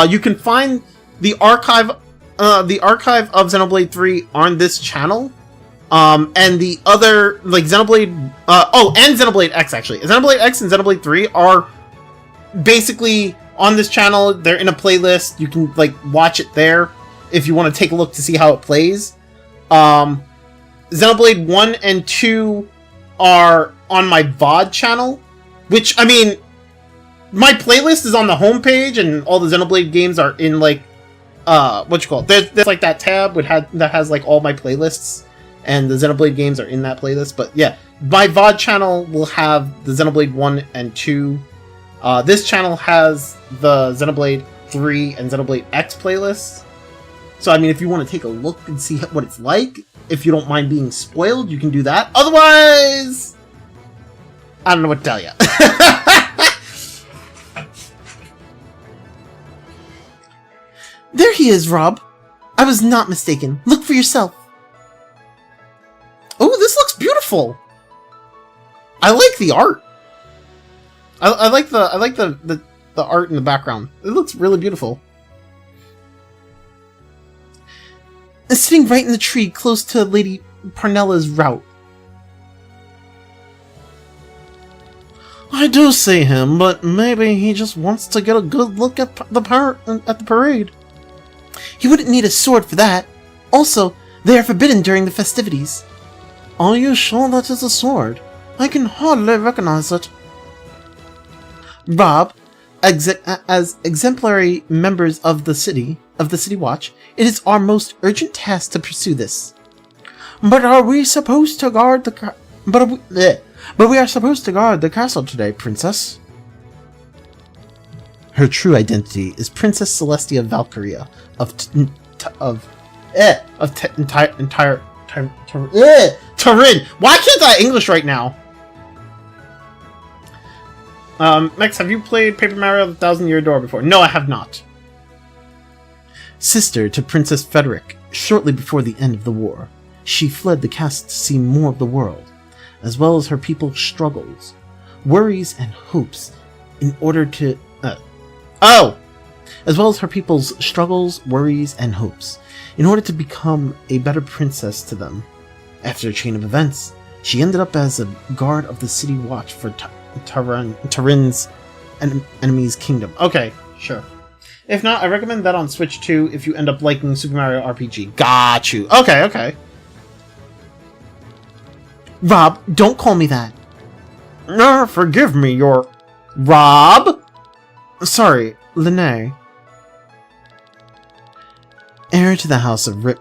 You can find the archive of Xenoblade 3 on this channel. And the other, like, Xenoblade... and Xenoblade X, actually. Xenoblade X and Xenoblade 3 are basically on this channel. They're in a playlist. You can, like, watch it there if you want to take a look to see how it plays. Xenoblade 1 and 2 are on my VOD channel, which, I mean, my playlist is on the homepage, and all the Xenoblade games are in, like, there's like, that tab that has, like, all my playlists, and the Xenoblade games are in that playlist. But, yeah, my VOD channel will have the Xenoblade 1 and 2. This channel has the Xenoblade 3 and Xenoblade X playlists. So, I mean, if you want to take a look and see what it's like, if you don't mind being spoiled, you can do that. Otherwise, I don't know what to tell you. There he is, Rob. I was not mistaken. Look for yourself. Oh, this looks beautiful. I like the art. I like the art in the background. It looks really beautiful. And sitting right in the tree close to Lady Parnella's route. I do see him, but maybe he just wants to get a good look at the parade. He wouldn't need a sword for that. Also, they are forbidden during the festivities. Are you sure that is a sword? I can hardly recognize it. Rob, as exemplary members of the City Watch, it is our most urgent task to pursue this. But are we supposed to guard the But we are supposed to guard the castle today, Princess. Her true identity is Princess Celestia Valkyria Turin. Why can't I English right now? Max, have you played Paper Mario: The Thousand Year Door before? No, I have not. Sister to Princess Frederick, shortly before the end of the war, she fled the castle to see more of the world, as well as her people's struggles, worries, and hopes in order to... As well as her people's struggles, worries, and hopes, in order to become a better princess to them. After a chain of events, she ended up as a guard of the City Watch for Turin's enemy's kingdom. Okay, sure. If not, I recommend that on Switch 2 if you end up liking Super Mario RPG. Got you. Okay. Rob, don't call me that. Forgive me, you're... Rob? Sorry, Linnae. Heir to the House of What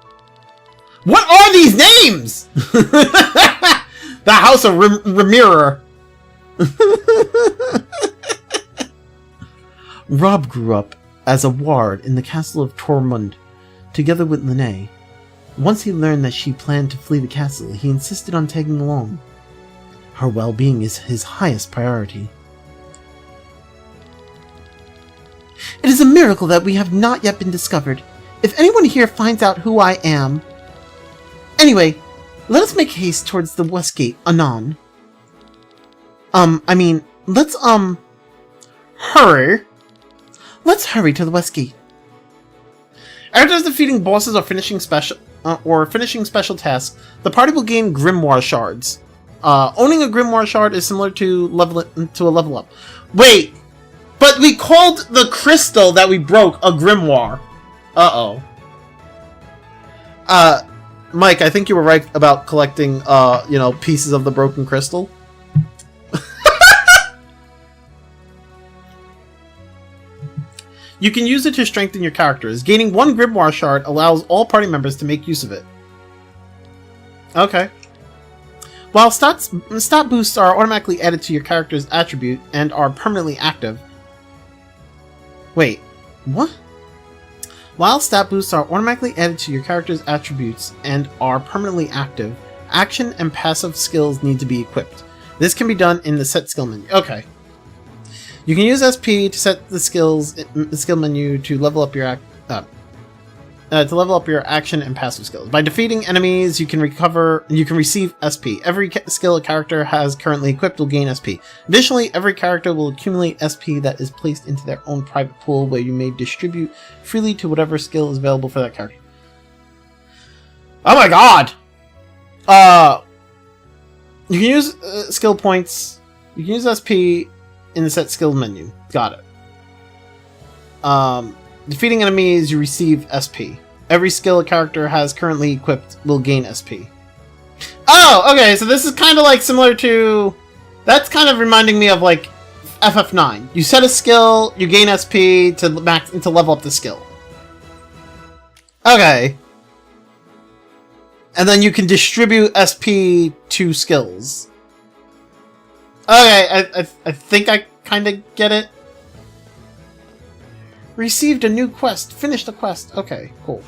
are these names? The House of Ramira. Rob grew up as a ward in the castle of Tormund, together with Linnae. Once he learned that she planned to flee the castle, he insisted on tagging along. Her well-being is his highest priority. a miracle that we have not yet been discovered. If anyone here finds out who I am... Anyway, let us make haste towards the west gate, anon. Let's, hurry. Let's hurry to the west gate. After defeating bosses or finishing special tasks, the party will gain grimoire shards. Owning a grimoire shard is similar to a level up. Wait, but we called the crystal that we broke a grimoire. Uh-oh. Mike, I think you were right about collecting, pieces of the broken crystal. You can use it to strengthen your characters. Gaining one grimoire shard allows all party members to make use of it. Okay. While stat boosts are automatically added to your character's attribute and are permanently active... Wait, what? While stat boosts are automatically added to your character's attributes and are permanently active, action and passive skills need to be equipped. This can be done in the set skill menu. Okay. You can use SP to set the skill menu to level up your action and passive skills. By defeating enemies, you can receive SP. Every skill a character has currently equipped will gain SP. Additionally, every character will accumulate SP that is placed into their own private pool, where you may distribute freely to whatever skill is available for that character. Oh my god! You can use skill points. You can use SP in the set skill menu. Got it. Defeating enemies, you receive SP. Every skill a character has currently equipped will gain SP. Oh, okay, so this is kind of like similar to... That's kind of reminding me of like FF9. You set a skill, you gain SP to level up the skill. Okay. And then you can distribute SP to skills. Okay, I think I kind of get it. Received a new quest. Finished the quest. Okay, cool.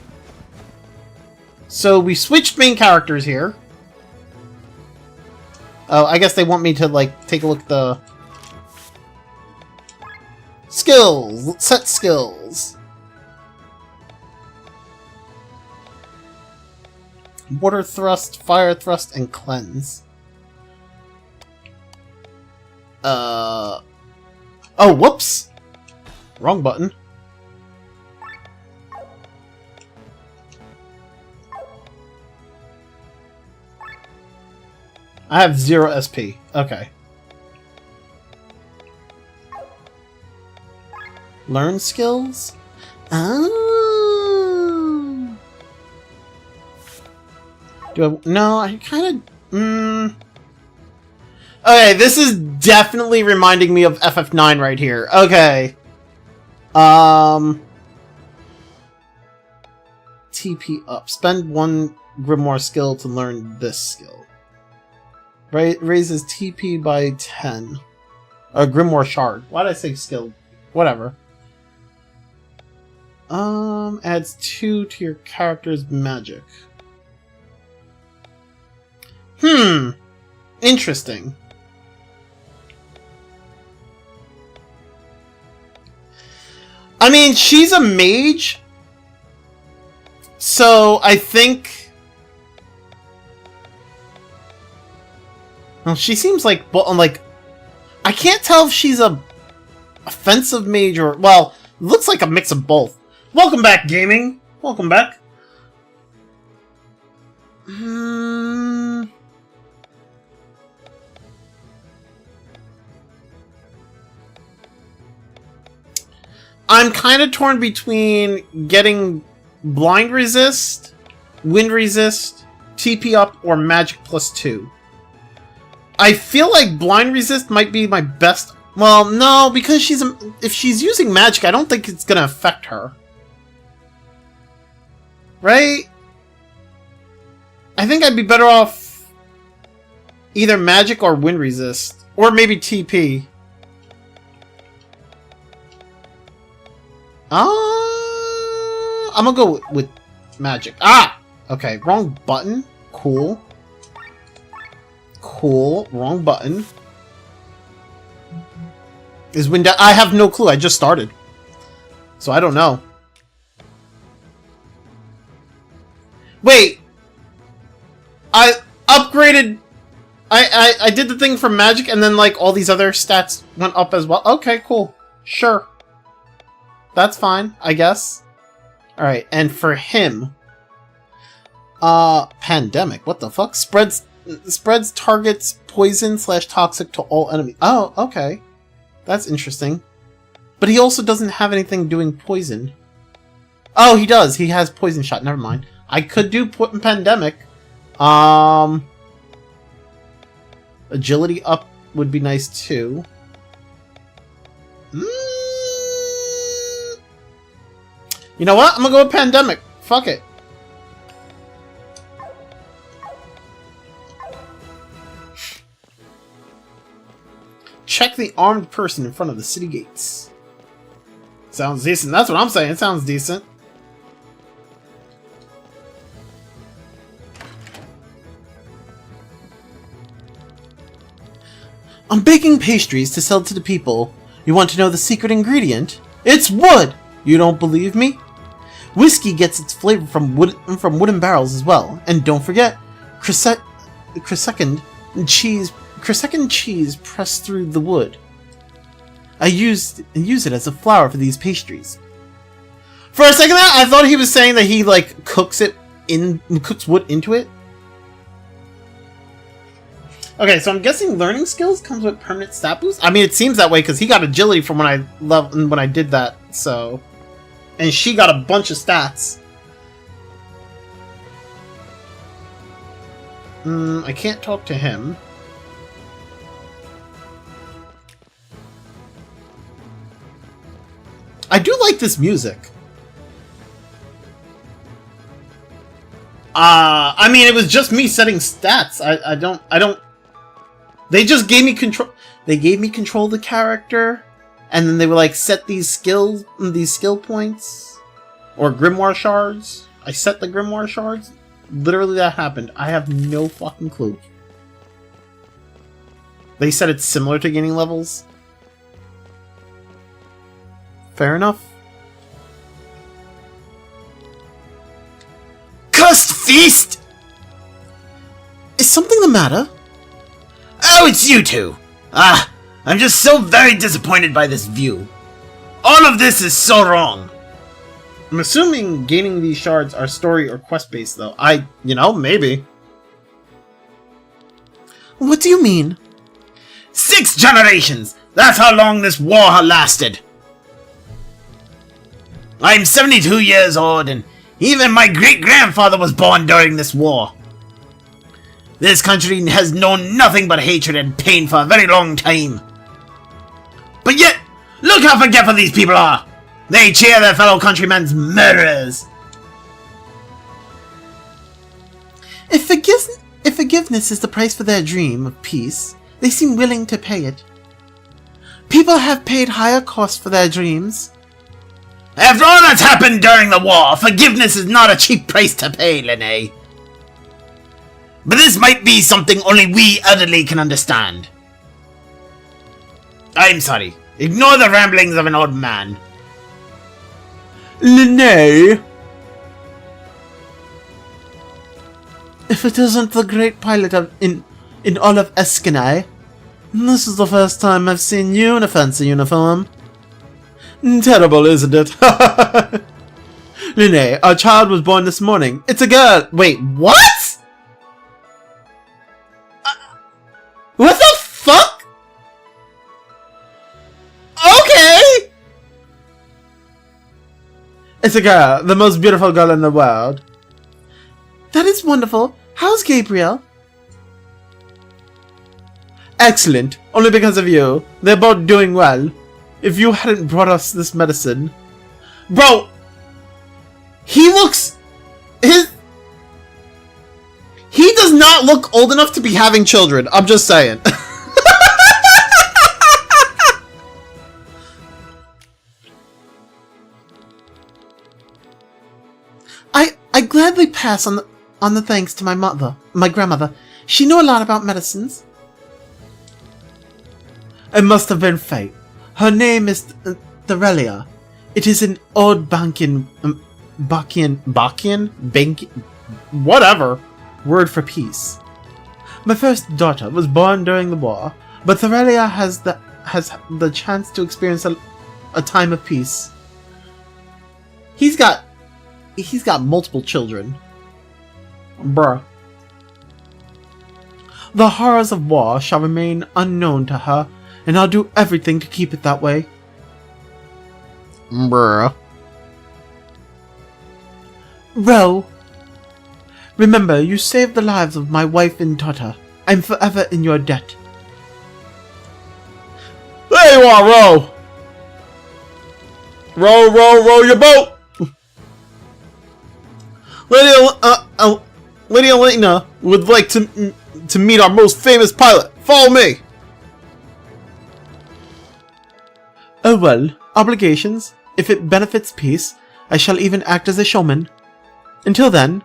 So we switched main characters here. Oh, I guess they want me to, like, take a look at the... Skills! Set skills! Water thrust, fire thrust, and cleanse. Oh, whoops! Wrong button. I have 0 SP. Okay. Learn skills? Oh. No, I kind of... Okay, this is definitely reminding me of FF9 right here. Okay. TP up. Spend 1 grimoire skill to learn this skill. Raises TP by 10. A grimoire shard. Why did I say skill? Whatever. Adds 2 to your character's magic. Interesting. I mean, she's a mage, so I think... Well, she seems like I can't tell if she's a offensive mage or... Well, looks like a mix of both. Welcome back, gaming. Welcome back. I'm kind of torn between getting blind resist, wind resist, TP up, or magic +2. I feel like blind resist might be my best. Well, no, because if she's using magic, I don't think it's gonna affect her. Right? I think I'd be better off either magic or wind resist, or maybe TP. I'm gonna go with magic. Ah! Okay, wrong button. Cool. Cool. Wrong button. Is wind... I have no clue. I just started. So I don't know. Wait! I upgraded... I did the thing for magic and then like all these other stats went up as well. Okay, cool. Sure. That's fine, I guess. Alright, and for him... Pandemic. What the fuck? Spreads targets poison / toxic to all enemies. Oh, okay. That's interesting. But he also doesn't have anything doing poison. Oh, he does. He has poison shot. Never mind. I could do pandemic. Agility up would be nice too. You know what? I'm gonna go with pandemic. Fuck it. Check the armed person in front of the city gates. Sounds decent. That's what I'm saying. It sounds decent. I'm baking pastries to sell to the people. You want to know the secret ingredient? It's wood! You don't believe me? Whiskey gets its flavor from wooden barrels as well. And don't forget, Crescent cheese pressed through the wood. I use it as a flour for these pastries. For a second there, I thought he was saying that he like cooks wood into it. Okay, so I'm guessing learning skills comes with permanent stat boost. I mean, it seems that way because he got agility from when I did that. So, and she got a bunch of stats. I can't talk to him. I do like this music. I mean, it was just me setting stats. I don't. They just gave me control. They gave me control of the character, and then they were like, set these skill points, or grimoire shards. I set the grimoire shards. Literally, that happened. I have no fucking clue. They said it's similar to gaining levels. Fair enough. Cursed feast! Is something the matter? Oh, it's you two! I'm just so very disappointed by this view. All of this is so wrong. I'm assuming gaining these shards are story or quest based though. Maybe. What do you mean? 6 generations! That's how long this war has lasted. I'm 72 years old, and even my great-grandfather was born during this war. This country has known nothing but hatred and pain for a very long time. But yet, look how forgetful these people are! They cheer their fellow countrymen's murderers! If forgiveness is the price for their dream of peace, they seem willing to pay it. People have paid higher costs for their dreams. After all that's happened during the war, forgiveness is not a cheap price to pay, Linnae. But this might be something only we elderly can understand. I'm sorry. Ignore the ramblings of an old man. Linnae? If it isn't the great pilot in all of Eskenai, this is the first time I've seen you in a fancy uniform. Terrible, isn't it? Linnae, our child was born this morning. It's a girl. Wait, what? What the fuck? Okay. It's a girl, the most beautiful girl in the world. That is wonderful. How's Gabriel? Excellent. Only because of you. They're both doing well. If you hadn't brought us this medicine... Bro! He looks... He does not look old enough to be having children. I'm just saying. I gladly pass on the thanks to my grandmother. She knew a lot about medicines. It must have been fate. Her name is Therelia. It is an old Bakian, whatever, word for peace. My first daughter was born during the war, but Thorelia has the chance to experience a time of peace. He's got multiple children. Bruh. The horrors of war shall remain unknown to her, and I'll do everything to keep it that way. Bruh. Ro, remember, you saved the lives of my wife and daughter. I'm forever in your debt. There you are, Ro! Row your boat! Lady Elena would like to meet our most famous pilot. Follow me! Oh well, obligations. If it benefits peace, I shall even act as a showman. Until then...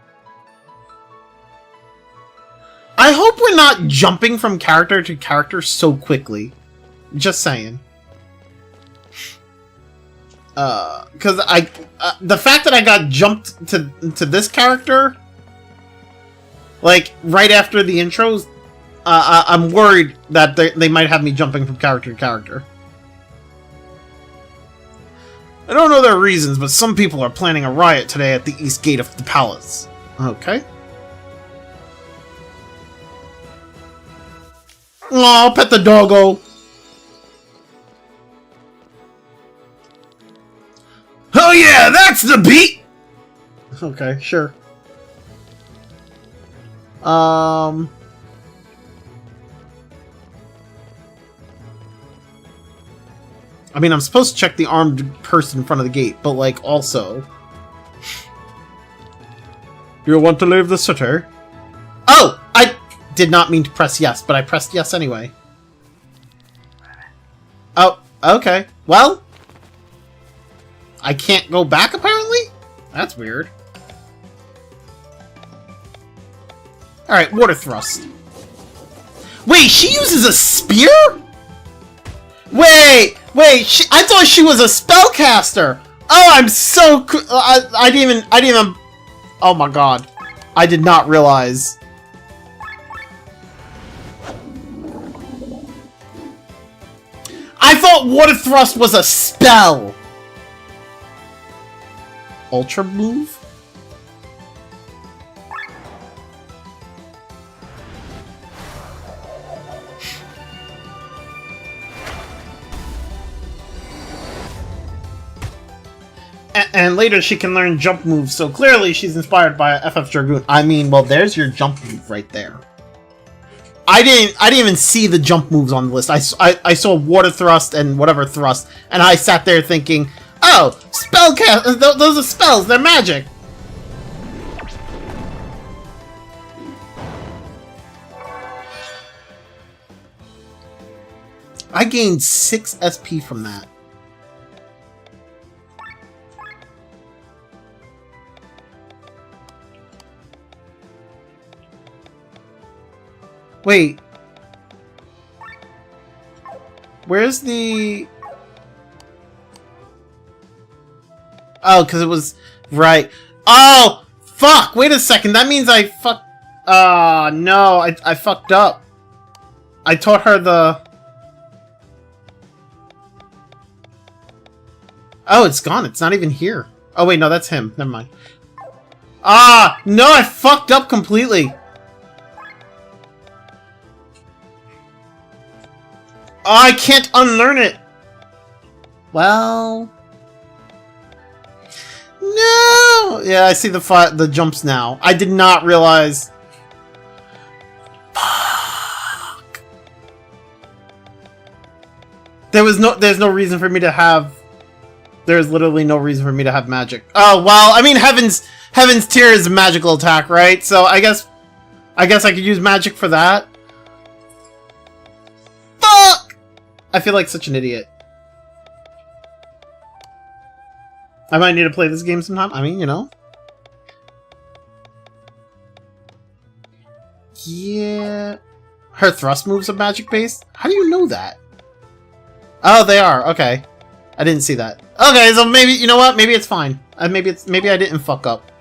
I hope we're not jumping from character to character so quickly. Just saying. Because the fact that I got jumped to this character, like, right after the intros, I'm worried that they might have me jumping from character to character. I don't know their reasons, but some people are planning a riot today at the east gate of the palace. Okay. Aw, pet the doggo. Oh yeah, that's the beat! Okay, sure. I mean, I'm supposed to check the armed person in front of the gate, but, like, also... You want to leave the city? Oh! I did not mean to press yes, but I pressed yes anyway. Oh, okay. Well... I can't go back, apparently? That's weird. Alright, water thrust. Wait, she uses a spear? Wait, I thought she was a spellcaster! Oh, I'm so I didn't even... Oh my god. I did not realize. I thought water thrust was a spell! Ultra move? And later she can learn jump moves, so clearly she's inspired by FF Dragoon. I mean, well, there's your jump move right there. I didn't even see the jump moves on the list. I saw water thrust and whatever thrust, and I sat there thinking, oh, spellcast, those are spells, they're magic. I gained 6 SP from that. Wait. Where's the... Oh, because it was... Right. Oh! Fuck! Wait a second. That means I fucked... no. I fucked up. I taught her the... Oh, it's gone. It's not even here. Oh, wait. No, that's him. Never mind. Ah! No, I fucked up completely. Oh, I can't unlearn it! Well... No! Yeah, I see the jumps now. I did not realize... Fuck! There's no reason for me to have... There's literally no reason for me to have magic. Oh, well, I mean, Heaven's Tear is a magical attack, right? So I guess I could use magic for that. Fuck! I feel like such an idiot. I might need to play this game sometime. I mean, you know. Yeah. Her thrust moves are magic based? How do you know that? Oh, they are. Okay. I didn't see that. Okay, so maybe, you know what? Maybe it's fine. Maybe I didn't fuck up.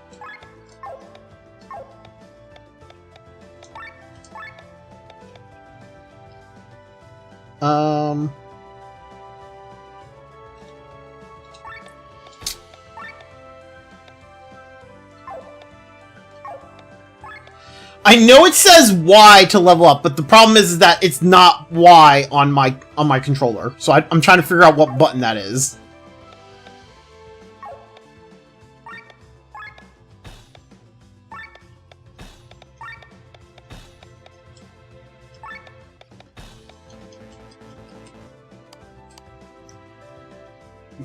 I know it says Y to level up, but the problem is that it's not Y on my controller. So I'm trying to figure out what button that is.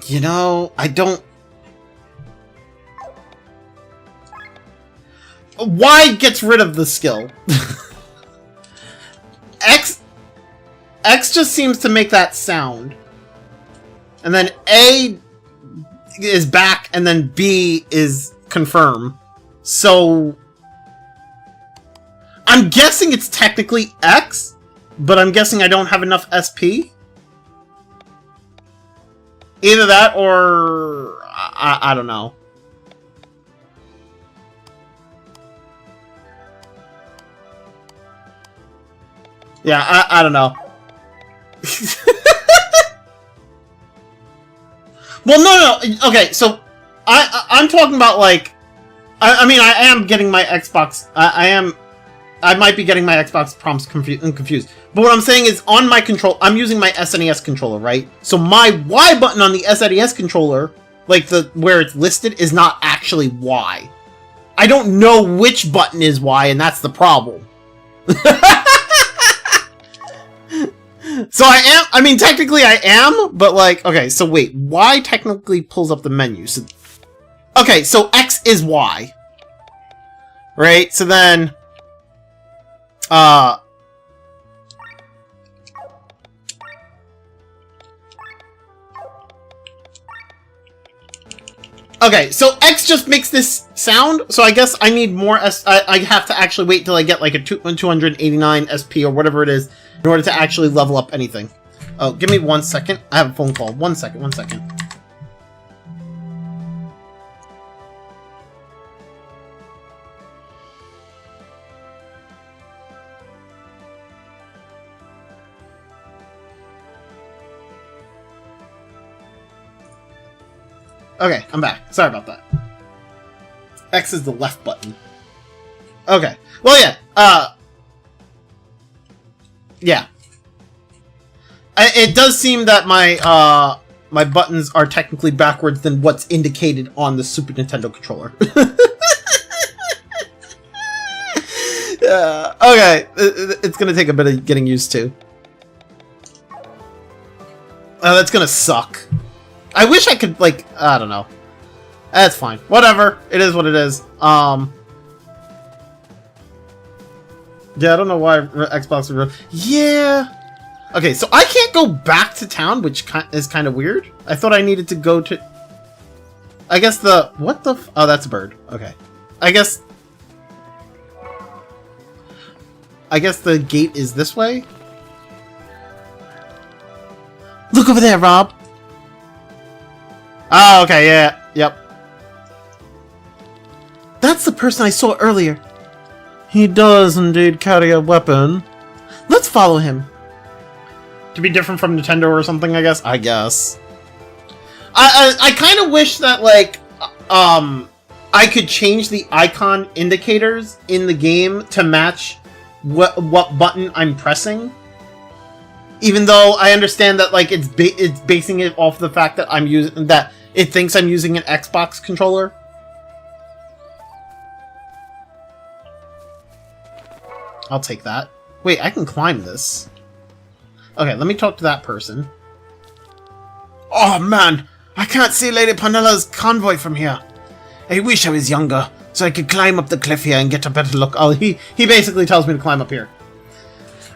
You know, I don't... Y gets rid of the skill. X just seems to make that sound. And then A is back, and then B is confirm. So... I'm guessing it's technically X, but I'm guessing I don't have enough SP. Either that or... I don't know. Yeah, I don't know. Well, no. Okay, so I'm talking about like, I mean, I am getting my Xbox. I might be getting my Xbox prompts confused. But what I'm saying is, on my control, I'm using my SNES controller, right? So my Y button on the SNES controller, like where it's listed, is not actually Y. I don't know which button is Y, and that's the problem. So I mean, technically I am, but like, okay, so wait, Y technically pulls up the menu. So, okay, so X is Y. Right? So then, okay, so X just makes this sound, so I guess I need more I have to actually wait till I get like a 289 SP or whatever it is in order to actually level up anything. Oh, give me 1 second. I have a phone call. 1 second, 1 second. Okay, I'm back. Sorry about that. X is the left button. Okay. Well, yeah. Yeah. It does seem that my my buttons are technically backwards than what's indicated on the Super Nintendo controller. Okay. It's gonna take a bit of getting used to. That's gonna suck. I wish I could, like, I don't know. That's fine. Whatever. It is what it is. Yeah, I don't know why Xbox would... Yeah. Okay, so I can't go back to town, which is kind of weird. I thought I needed to go to... I guess the... What the... Oh, that's a bird. Okay. I guess the gate is this way? Look over there, Rob! Oh, okay, yeah, yep. That's the person I saw earlier. He does indeed carry a weapon. Let's follow him. To be different from Nintendo or something, I guess? I guess. I kind of wish that, like, I could change the icon indicators in the game to match what button I'm pressing. Even though I understand that, like, it's basing it off the fact that it thinks I'm using an Xbox controller. I'll take that. Wait, I can climb this. Okay, let me talk to that person. Oh man, I can't see Lady Panella's convoy from here. I wish I was younger, so I could climb up the cliff here and get a better look. Oh, he basically tells me to climb up here.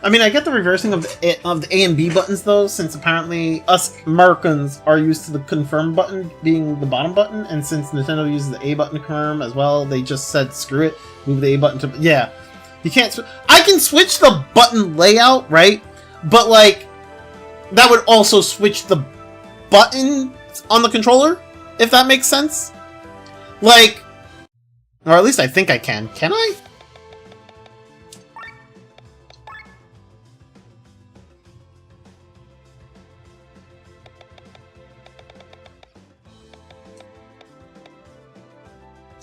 I mean, I get the reversing of the A and B buttons, though, since apparently us Americans are used to the confirm button being the bottom button, and since Nintendo uses the A button to confirm as well, they just said, screw it, move the A button to... Yeah. You can't... I can switch the button layout, right? But, like, that would also switch the button on the controller, if that makes sense. Like, or at least I think I can. Can I?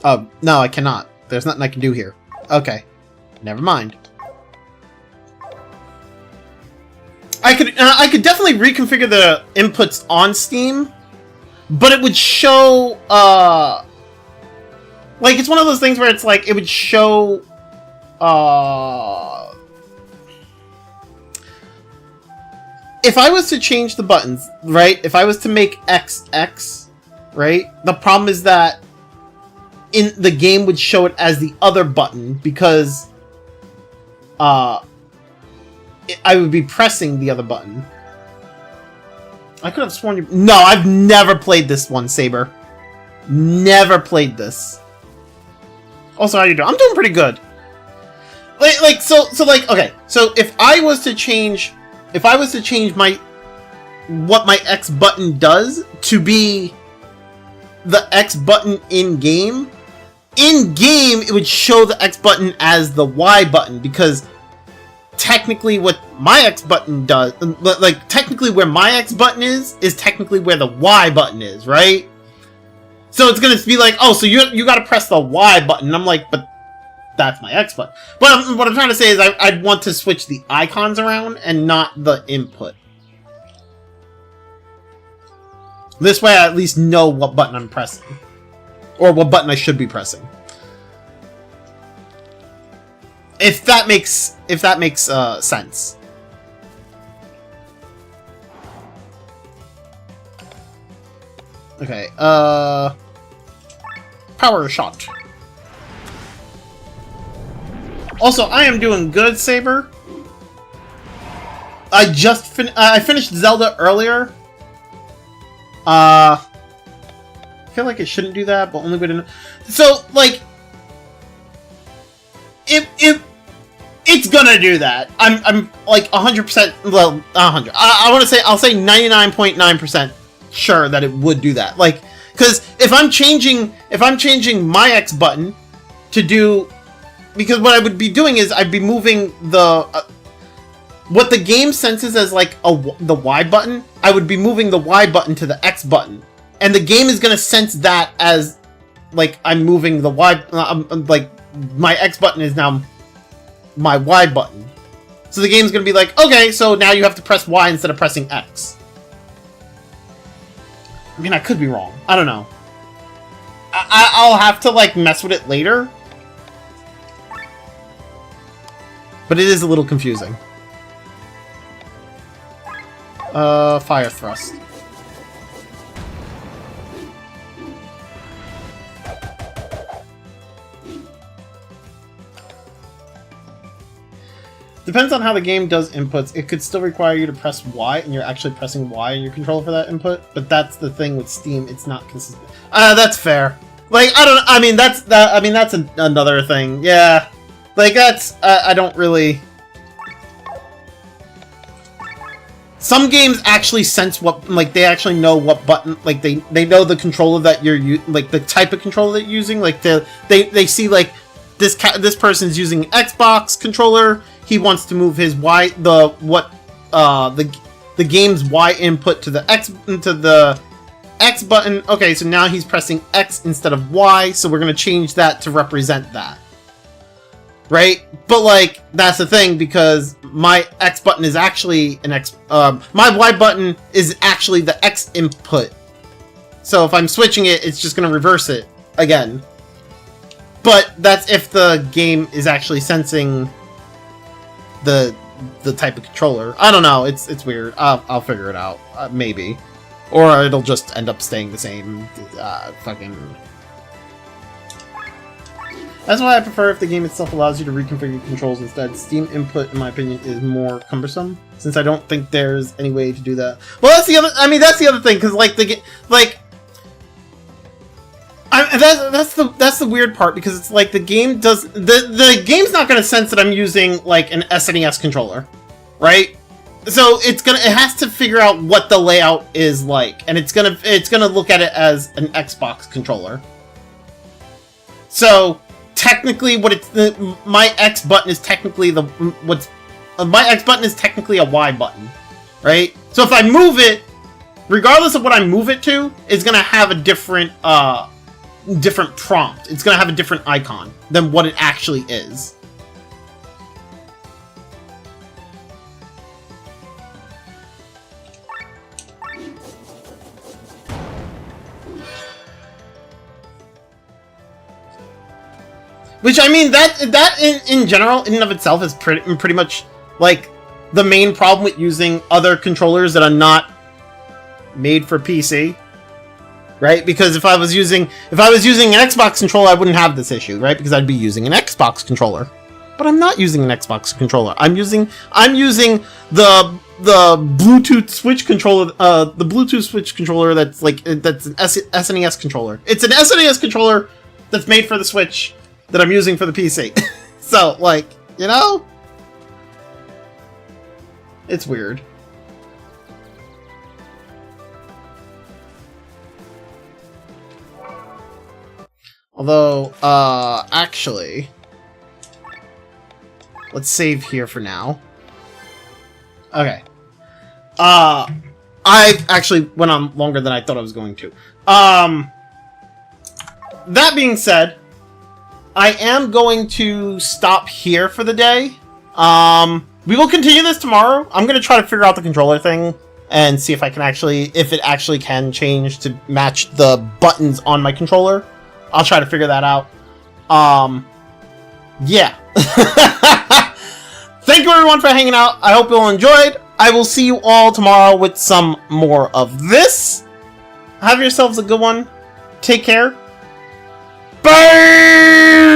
Oh, no, I cannot. There's nothing I can do here. Okay. Never mind. I could definitely reconfigure the inputs on Steam, but it would show, like, it's one of those things where it's like, it would show, if I was to change the buttons, right? If I was to make X X, right? The problem is that in the game would show it as the other button because I would be pressing the other button. I could have sworn you... No, I've never played this one, Saber. Never played this. Also, how you doing? I'm doing pretty good. Okay. So if I was to change my what my X button does to be the X button in game, it would show the X button as the Y button because technically what my X button does, like technically where my X button is technically where the Y button is, right? So it's gonna be like, oh, so you gotta press the Y button. And I'm like, but that's my X button. But what I'm trying to say is I'd want to switch the icons around and not the input. This way I at least know what button I'm pressing. Or what button I should be pressing. If that makes sense. Okay, power shot. Also, I am doing good, Saber. I just I finished Zelda earlier. I feel like it shouldn't do that, but only way to know. So, like, it's gonna do that. I'm like 100%. Well, 100. I want to say I'll say 99.9% sure that it would do that. Like, because if I'm changing my X button to do, because what I would be doing is I'd be moving the what the game senses as like the Y button. I would be moving the Y button to the X button, and the game is gonna sense that as like I'm moving the Y. Like my X button is now my Y button, so the game's gonna be like, okay, so now you have to press Y instead of pressing X. I mean, I could be wrong. I don't know. I'll have to like mess with it later, but it is a little confusing. Fire thrust. Depends on how the game does inputs. It could still require you to press Y, and you're actually pressing Y in your controller for that input. But that's the thing with Steam; it's not consistent. That's fair. Like, I don't. I mean, that's another thing. Yeah, like that's. I don't really. Some games actually sense what, like, they actually know what button, like, they know the controller that you're like the type of controller that you're using. Like, they see like this person's using Xbox controller. He wants to move his Y, the game's Y input to the X button. Okay, so now he's pressing X instead of Y, so we're gonna change that to represent that. Right? But like, that's the thing, because my X button is actually an X, my Y button is actually the X input. So if I'm switching it, it's just gonna reverse it again. But that's if the game is actually sensing the type of controller. I don't know. It's weird. I'll figure it out. Maybe. Or it'll just end up staying the same. Fucking... That's why I prefer if the game itself allows you to reconfigure controls instead. Steam input, in my opinion, is more cumbersome, since I don't think there's any way to do that. Well, that's the other... I mean, that's the other thing, because, like, that's the weird part, because it's like the game does... The game's not going to sense that I'm using, like, an SNES controller, right? So it has to figure out what the layout is like, and it's gonna look at it as an Xbox controller. So technically, my X button is technically my X button is technically a Y button, right? So if I move it, regardless of what I move it to, it's gonna have a different prompt. It's gonna have a different icon than what it actually is. Which, I mean, that in general, in and of itself, is pretty much, like, the main problem with using other controllers that are not made for PC. Right? Because if I was using an Xbox controller, I wouldn't have this issue, right? Because I'd be using an Xbox controller. But I'm not using an Xbox controller. I'm using the Bluetooth Switch controller, that's an SNES controller. It's an SNES controller that's made for the Switch that I'm using for the PC. So, like, you know? It's weird. Although, actually, let's save here for now. Okay. I actually went on longer than I thought I was going to. That being said, I am going to stop here for the day. We will continue this tomorrow. I'm going to try to figure out the controller thing and see if it actually can change to match the buttons on my controller. I'll try to figure that out. Yeah. Thank you everyone for hanging out. I hope you all enjoyed. I will see you all tomorrow with some more of this. Have yourselves a good one. Take care. Bye!